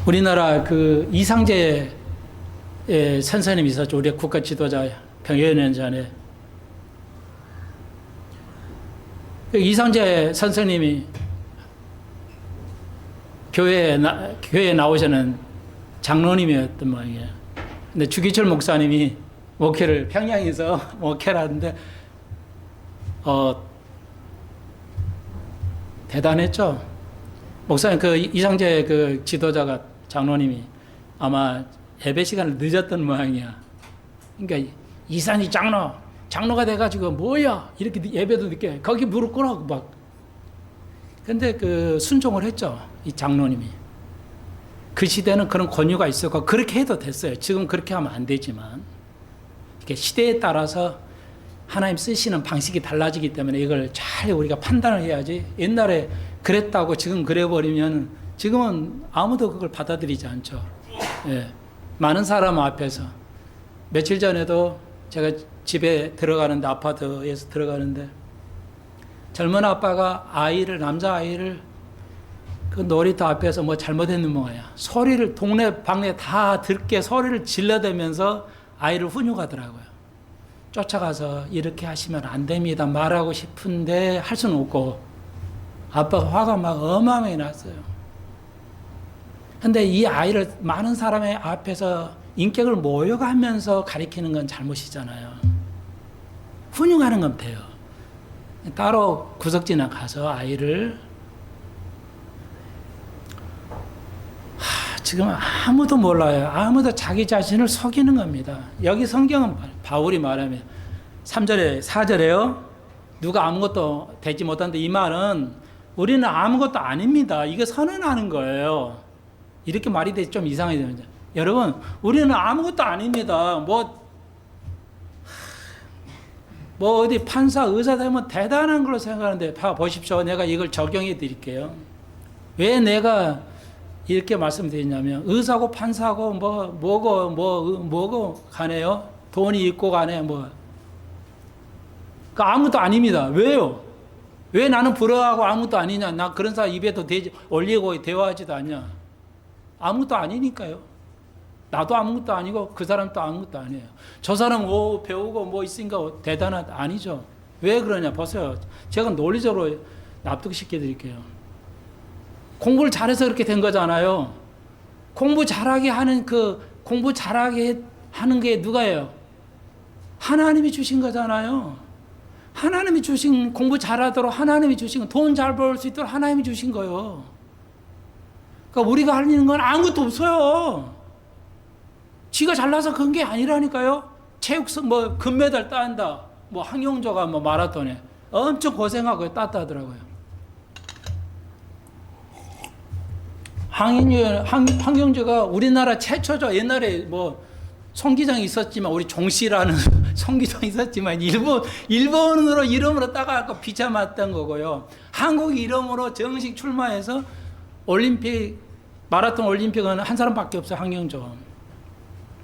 우리나라 이상재 선생님이 있었죠. 우리 국가 지도자 병여 년 전에 이상재 선생님이 교회에 나오시는 장로님이었던 모양이에요. 근데 주기철 목사님이 목회를 평양에서 목회를 하는데 대단했죠. 목사님 이상재 지도자가 장로님이 아마 예배 시간을 늦었던 모양이야. 그러니까 이산이 장로가 돼가지고 뭐야 이렇게 예배도 늦게 거기 무릎 꿇어 막. 근데 순종을 했죠. 이 장로님이. 그 시대는 그런 권유가 있었고 그렇게 해도 됐어요. 지금 그렇게 하면 안 되지만 이렇게 시대에 따라서 하나님 쓰시는 방식이 달라지기 때문에 이걸 잘 우리가 판단을 해야지. 옛날에 그랬다고 지금 그래버리면 지금은 아무도 그걸 받아들이지 않죠. 예. 많은 사람 앞에서 며칠 전에도 제가 집에 들어가는데 아파트에서 들어가는데 젊은 아빠가 남자아이를 그 놀이터 앞에서 뭐 잘못했는 거야. 소리를 동네 방네 다 듣게 소리를 질러대면서 아이를 훈육하더라고요. 쫓아가서 이렇게 하시면 안 됩니다 말하고 싶은데 할 수는 없고 아빠가 화가 막 어마어마하게 났어요. 근데 이 아이를 많은 사람의 앞에서 인격을 모욕하면서 가리키는 건 잘못이잖아요. 훈육하는 건 돼요. 따로 구석지나 가서 아이를 지금 아무도 몰라요. 아무도 자기 자신을 속이는 겁니다. 여기 성경은 바울이 말하면 3절에 4절에요. 누가 아무것도 되지 못한데 이 말은 우리는 아무것도 아닙니다. 이게 선언하는 거예요. 이렇게 말이 되지 좀 이상해요. 여러분 우리는 아무것도 아닙니다. 뭐 어디 판사 의사 되면 대단한 걸로 생각하는데 보십시오. 내가 이걸 적용해 드릴게요. 왜 내가 이렇게 말씀드리냐면 의사고 판사고 뭐고 가네요. 돈이 있고 가네 아무것도 아닙니다. 왜요? 왜 나는 불어하고 아무것도 아니냐? 나 그런 사람 입에도 올리고 대화하지도 않냐? 아무것도 아니니까요. 나도 아무것도 아니고 그 사람도 아무것도 아니에요. 저 사람 배우고 뭐 있으니까 대단하다 아니죠. 왜 그러냐 보세요. 제가 논리적으로 납득시켜 드릴게요. 공부를 잘해서 그렇게 된 거잖아요. 공부 잘하게 하는 게 누가예요? 하나님이 주신 거잖아요. 하나님이 주신 공부 잘하도록 하나님이 주신 돈 잘 벌 수 있도록 하나님이 주신 거예요. 그러니까 우리가 하는 건 아무것도 없어요. 지가 잘나서 그런 게 아니라니까요. 체육성 금메달 딴다. 황용조가 마라톤에 엄청 고생하고 땄다더라고요. 황용조가 우리나라 최초죠. 옛날에 송기장이 있었지만 우리 종씨라는 성기도 있었지만 일본으로 이름으로 따가고 비참했던 거고요. 한국 이름으로 정식 출마해서 마라톤 올림픽은 한 사람밖에 없어요. 황영조.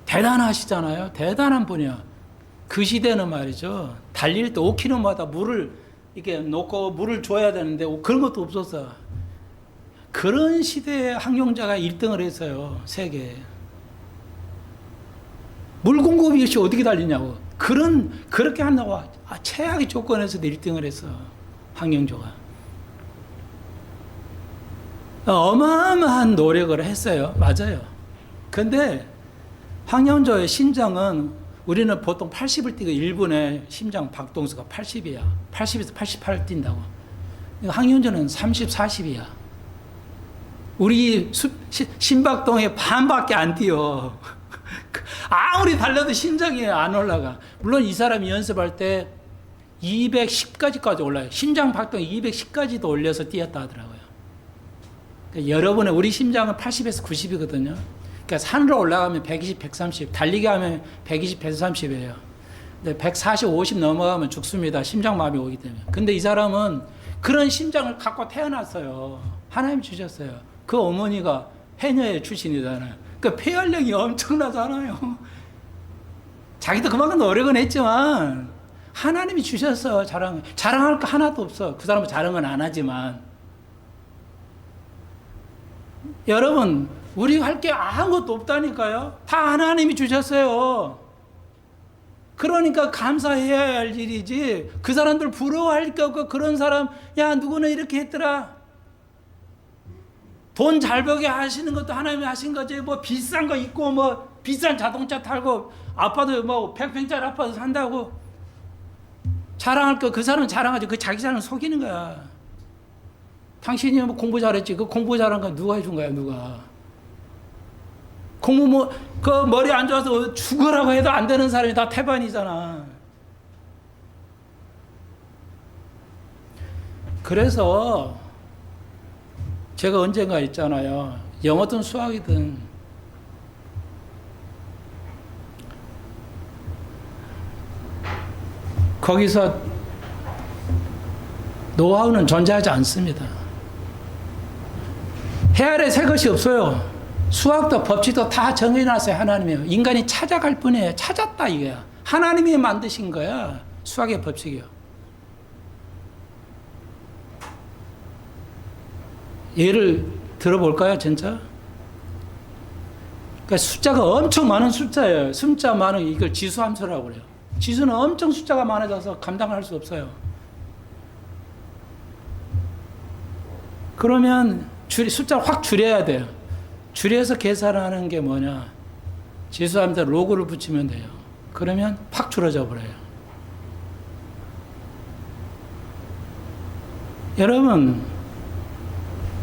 대단하시잖아요. 대단한 분이야. 그 시대는 말이죠. 달릴 때 5km마다 물을 이렇게 놓고 물을 줘야 되는데 그런 것도 없었어. 그런 시대에 황영자가 1등을 했어요. 세계에. 물 공급이 없이 어떻게 달리냐고. 그렇게 한다고 최악의 조건에서도 1등을 했어. 황영조가. 어마어마한 노력을 했어요. 맞아요. 근데 황영조의 심장은 우리는 보통 80을 뛰고 일본의 심장 박동수가 80이야. 80에서 88 뛴다고. 황영조는 30, 40이야. 우리 심박동의 반밖에 안 뛰어. 아무리 달려도 심장이 안 올라가. 물론 이 사람이 연습할 때 210까지까지 올라요. 심장 박동 210까지도 올려서 뛰었다 하더라고요. 그러니까 여러분의 우리 심장은 80에서 90이거든요. 그러니까 산으로 올라가면 120, 130, 달리기 하면 120, 130이에요. 근데 140, 50 넘어가면 죽습니다. 심장마비 오기 때문에. 근데 이 사람은 그런 심장을 갖고 태어났어요. 하나님 주셨어요. 그 어머니가 해녀의 출신이잖아요. 그러니까 폐활량이 엄청나잖아요. 자기도 그만큼 노력은 했지만 하나님이 주셨어. 자랑할 거 하나도 없어. 그 사람은 자랑은 안 하지만. 여러분, 우리가 할 게 아무것도 없다니까요. 다 하나님이 주셨어요. 그러니까 감사해야 할 일이지. 그 사람들 부러워할 게 없고 그런 사람, 야 누구는 이렇게 했더라. 돈 잘 벌게 하시는 것도 하나님이 하신 거지. 뭐 비싼 거 있고 뭐 비싼 자동차 타고 아파트 뭐 100평짜리 아파트 산다고 자랑할 거 그 사람은 자랑하지. 그 자기 자랑 속이는 거야. 당신이 뭐 공부 잘했지. 그 공부 잘한 거 누가 해준 거야, 누가. 공부 그 머리 안 좋아서 죽으라고 해도 안 되는 사람이 다 태반이잖아. 그래서 제가 언젠가 있잖아요. 영어든 수학이든 거기서 노하우는 존재하지 않습니다. 해 아래 새 것이 없어요. 수학도 법칙도 다 정해놨어요. 하나님이. 인간이 찾아갈 뿐이에요. 찾았다 이거야. 하나님이 만드신 거야. 수학의 법칙이요. 예를 들어볼까요, 진짜? 그러니까 숫자가 엄청 많은 숫자예요. 숫자 많은 이걸 지수함수라고 그래요. 지수는 엄청 숫자가 많아져서 감당할 수 없어요. 그러면 숫자를 확 줄여야 돼요. 줄여서 계산하는 게 뭐냐? 지수함수 로그를 붙이면 돼요. 그러면 확 줄어져 버려요. 여러분,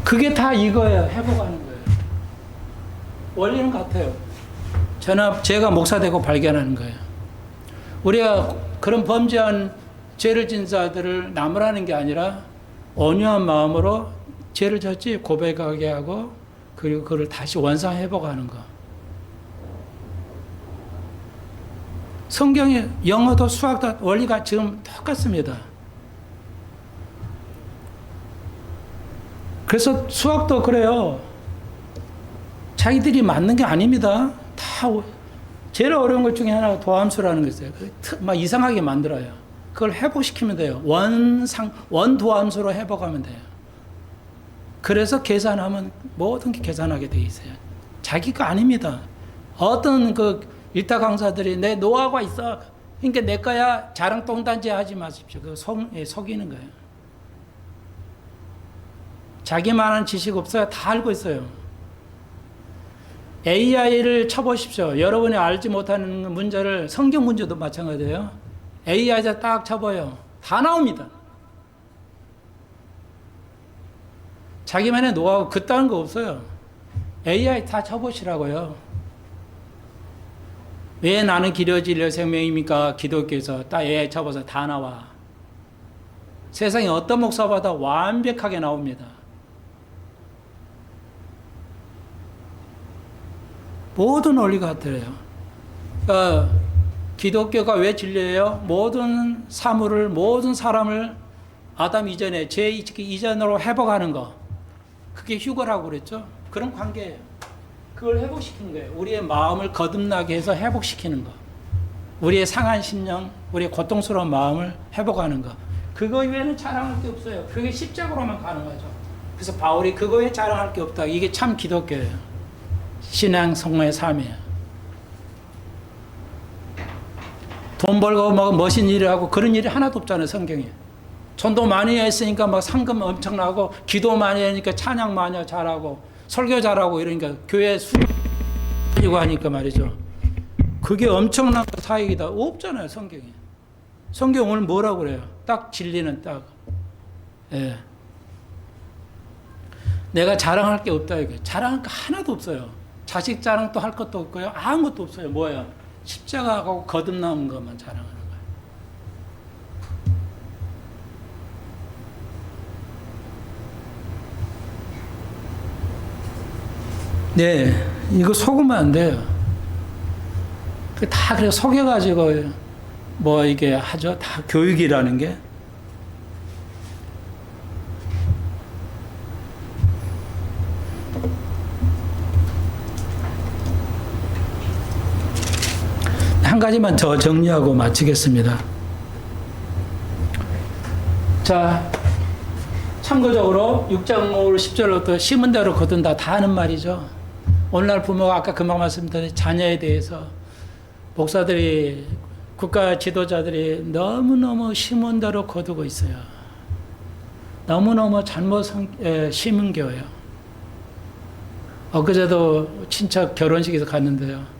그게 다 이거예요. 회복하는 거예요. 원리는 같아요. 제가 목사 되고 발견하는 거예요. 우리가 그런 범죄한 죄를 진 자들을 나무라는 게 아니라 온유한 마음으로 죄를 졌지 고백하게 하고 그리고 그걸 다시 원상 회복하는 거. 성경의 영어도 수학도 원리가 지금 똑같습니다. 그래서 수학도 그래요. 자기들이 맞는 게 아닙니다. 다 제일 어려운 것 중에 하나가 도함수라는 게 있어요. 막 이상하게 만들어요. 그걸 회복시키면 돼요. 원도함수로 회복하면 돼요. 그래서 계산하면 모든 게 계산하게 돼 있어요. 자기 거 아닙니다. 어떤 그 일타 강사들이 내 노하우가 있어. 그러니까 내 거야. 자랑 똥단지 하지 마십시오. 그거 속이는 거예요. 자기만한 지식 없어요. 다 알고 있어요. AI를 쳐보십시오. 여러분이 알지 못하는 문제를 성경 문제도 마찬가지예요. AI에다 딱 쳐봐요. 다 나옵니다. 자기만의 노하우 그딴 거 없어요. AI 다 쳐보시라고요. 왜 나는 길이요 진리요 생명입니까? 기독교에서 딱 AI 쳐봐서 다 나와. 세상에 어떤 목사보다 완벽하게 나옵니다. 모든 원리가 같아요. 기독교가 왜 진리예요? 모든 사물을, 모든 사람을 아담 이전에, 죄 이전으로 회복하는 거. 그게 휴거라고 그랬죠. 그런 관계예요. 그걸 회복시키는 거예요. 우리의 마음을 거듭나게 해서 회복시키는 거. 우리의 상한 심령, 우리의 고통스러운 마음을 회복하는 거. 그거 외에는 자랑할 게 없어요. 그게 십자가로만 가능하죠. 그래서 바울이 그거 외에 자랑할 게 없다. 이게 참 기독교예요. 신앙 성모의 삶이에요. 돈 벌고 뭐 멋진 일을 하고 그런 일이 하나도 없잖아요, 성경에. 전도 많이 했으니까 막 상금 엄청나고, 기도 많이 하니까 찬양 많이 잘하고, 설교 잘하고 이러니까 교회 수익이고 하니까 말이죠. 그게 엄청난 사역이다. 없잖아요, 성경에. 성경 오늘 뭐라고 그래요? 딱 진리는 딱. 예. 내가 자랑할 게 없다, 이거. 자랑할 거 하나도 없어요. 자식 자랑도 할 것도 없고요. 아무것도 없어요. 뭐야? 십자가하고 거듭남은 것만 자랑하는 거예요. 네, 이거 속으면 안 돼요. 다 그래 속여가지고 뭐 이게 하죠. 다 교육이라는 게. 한 가지만 더 정리하고 마치겠습니다. 자, 참고적으로 6장 5절 10절부터 심은 대로 거둔다 다 하는 말이죠. 오늘날 부모가 아까 금방 말씀드린 자녀에 대해서 목사들이, 국가 지도자들이 너무너무 심은 대로 거두고 있어요. 너무너무 잘못 심은 거예요. 엊그제도 친척 결혼식에서 갔는데요.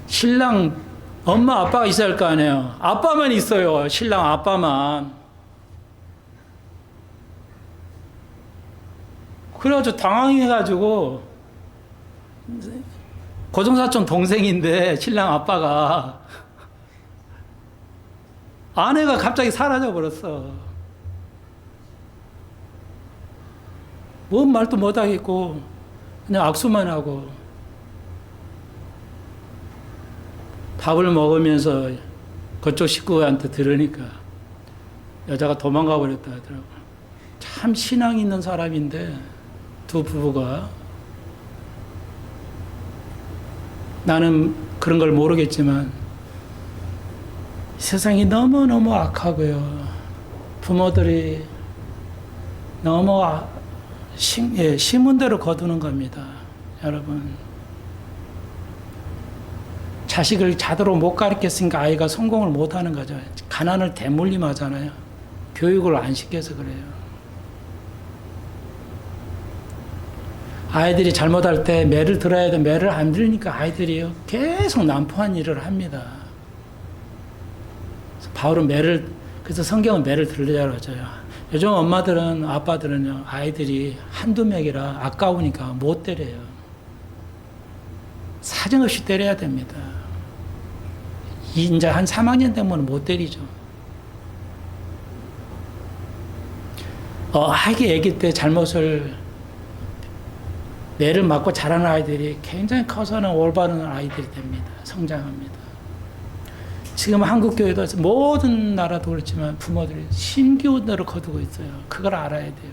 신랑 엄마 아빠가 있어야 할 거 아니에요. 아빠만 있어요. 신랑 아빠만. 그래가지고 당황해가지고 고종사촌 동생인데 신랑 아빠가 아내가 갑자기 사라져 버렸어. 뭔 말도 못 하겠고 그냥 악수만 하고 밥을 먹으면서 그쪽 식구한테 들으니까 여자가 도망가 버렸다 하더라고. 참 신앙 있는 사람인데 두 부부가, 나는 그런 걸 모르겠지만 세상이 너무너무 악하고요. 부모들이 너무 심은 대로 거두는 겁니다. 여러분. 자식을 제대로 못 가르쳤으니까 아이가 성공을 못하는 거죠. 가난을 대물림하잖아요. 교육을 안 시켜서 그래요. 아이들이 잘못할 때 매를 들어야 돼. 매를 안 들으니까 아이들이요 계속 난포한 일을 합니다. 바울은 그래서 성경은 매를 들으라고 하죠. 요즘 엄마들은, 아빠들은요, 아이들이 한두 명이라 아까우니까 못 때려요. 사정없이 때려야 됩니다. 이제 한 3학년 되면 못 때리죠. 아기 때 잘못을 매를 맞고 자라는 아이들이 굉장히 커서는 올바른 아이들이 됩니다. 성장합니다. 지금 한국 교회도 모든 나라도 그렇지만 부모들이 신기운대로 거두고 있어요. 그걸 알아야 돼요.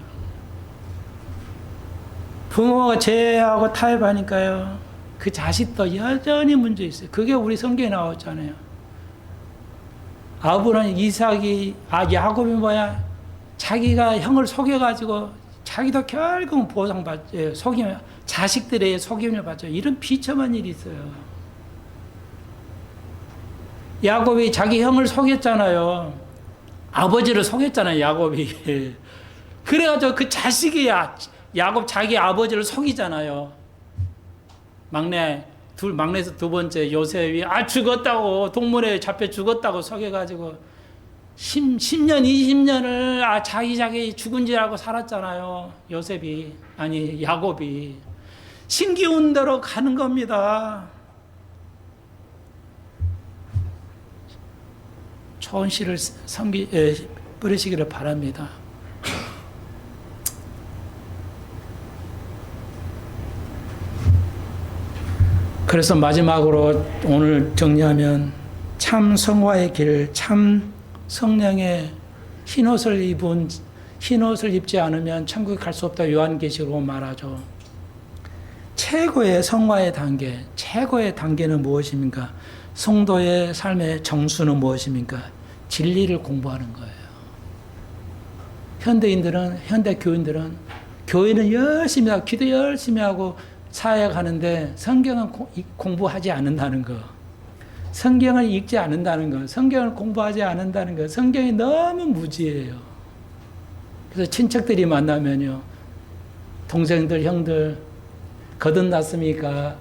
부모가 죄하고 타협하니까요, 그 자식도 여전히 문제 있어요. 그게 우리 성경에 나왔잖아요. 아브라함, 이삭이, 야곱이 뭐야? 자기가 형을 속여가지고 자기도 결국은 보상받죠. 자식들의 속임을 받죠. 이런 비참한 일이 있어요. 야곱이 자기 형을 속였잖아요. 아버지를 속였잖아요, 야곱이. 그래가지고 그 자식이 야곱 자기 아버지를 속이잖아요. 막내에서 두 번째 요셉이 죽었다고, 동물에 잡혀 죽었다고 속여가지고 10년, 20년을 자기 죽은 줄 알고 살았잖아요. 야곱이. 신기운 대로 가는 겁니다. 좋은 씨를 뿌리시기를 바랍니다. 그래서 마지막으로 오늘 정리하면 참 성화의 길, 참 성령의 흰옷을 입지 않으면 천국에 갈 수 없다. 요한계시록으로 말하죠. 최고의 성화의 단계, 최고의 단계는 무엇입니까? 성도의 삶의 정수는 무엇입니까? 진리를 공부하는 거예요. 현대 교인들은 교회는 열심히 하고 기도 열심히 하고 사역하는데 성경은 공부하지 않는다는 거. 성경을 읽지 않는다는 것, 성경을 공부하지 않는다는 것, 성경이 너무 무지해요. 그래서 친척들이 만나면요, 동생들, 형들, 거듭났습니까?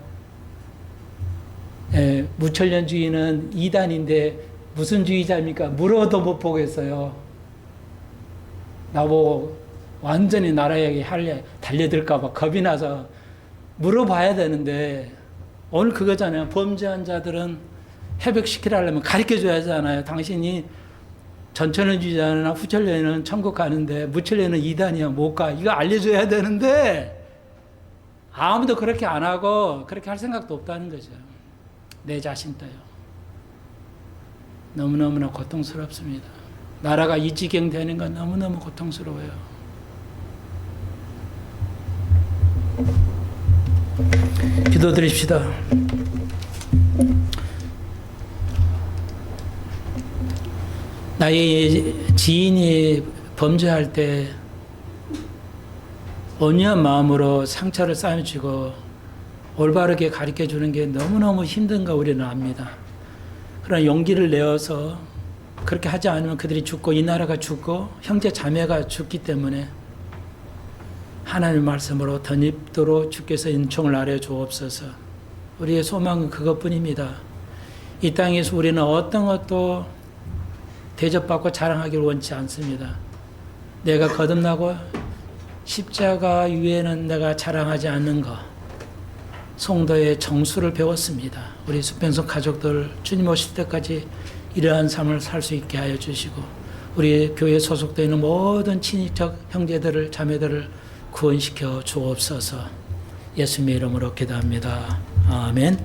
무천년주의는 이단인데 무슨 주의자입니까? 물어도 못 보겠어요. 나보고 완전히 나라에게 달려들까봐 겁이 나서 물어봐야 되는데, 오늘 그거잖아요. 범죄한 자들은 회복시키려면 가르쳐줘야 하잖아요. 당신이 전천년주의자나 후천년은 천국 가는데 무천년은 이단이야 못 가. 이거 알려줘야 되는데 아무도 그렇게 안 하고 그렇게 할 생각도 없다는 거죠. 내 자신도요. 너무너무나 고통스럽습니다. 나라가 이 지경 되는 건 너무너무 고통스러워요. 기도드립시다. 나의 지인이 범죄할 때 온유한 마음으로 상처를 쌓여주고 올바르게 가르쳐주는 게 너무너무 힘든 거 우리는 압니다. 그러나 용기를 내어서 그렇게 하지 않으면 그들이 죽고 이 나라가 죽고 형제 자매가 죽기 때문에 하나님의 말씀으로 덧입도록 주께서 은총을 아뢰어 주옵소서. 우리의 소망은 그것뿐입니다. 이 땅에서 우리는 어떤 것도 대접받고 자랑하기를 원치 않습니다. 내가 거듭나고 십자가 위에는 내가 자랑하지 않는 것, 성도의 정수를 배웠습니다. 우리 수평성 가족들 주님 오실 때까지 이러한 삶을 살 수 있게 하여 주시고, 우리 교회에 소속되어 있는 모든 친인척 형제들을 자매들을 구원시켜 주옵소서. 예수님의 이름으로 기도합니다. 아멘.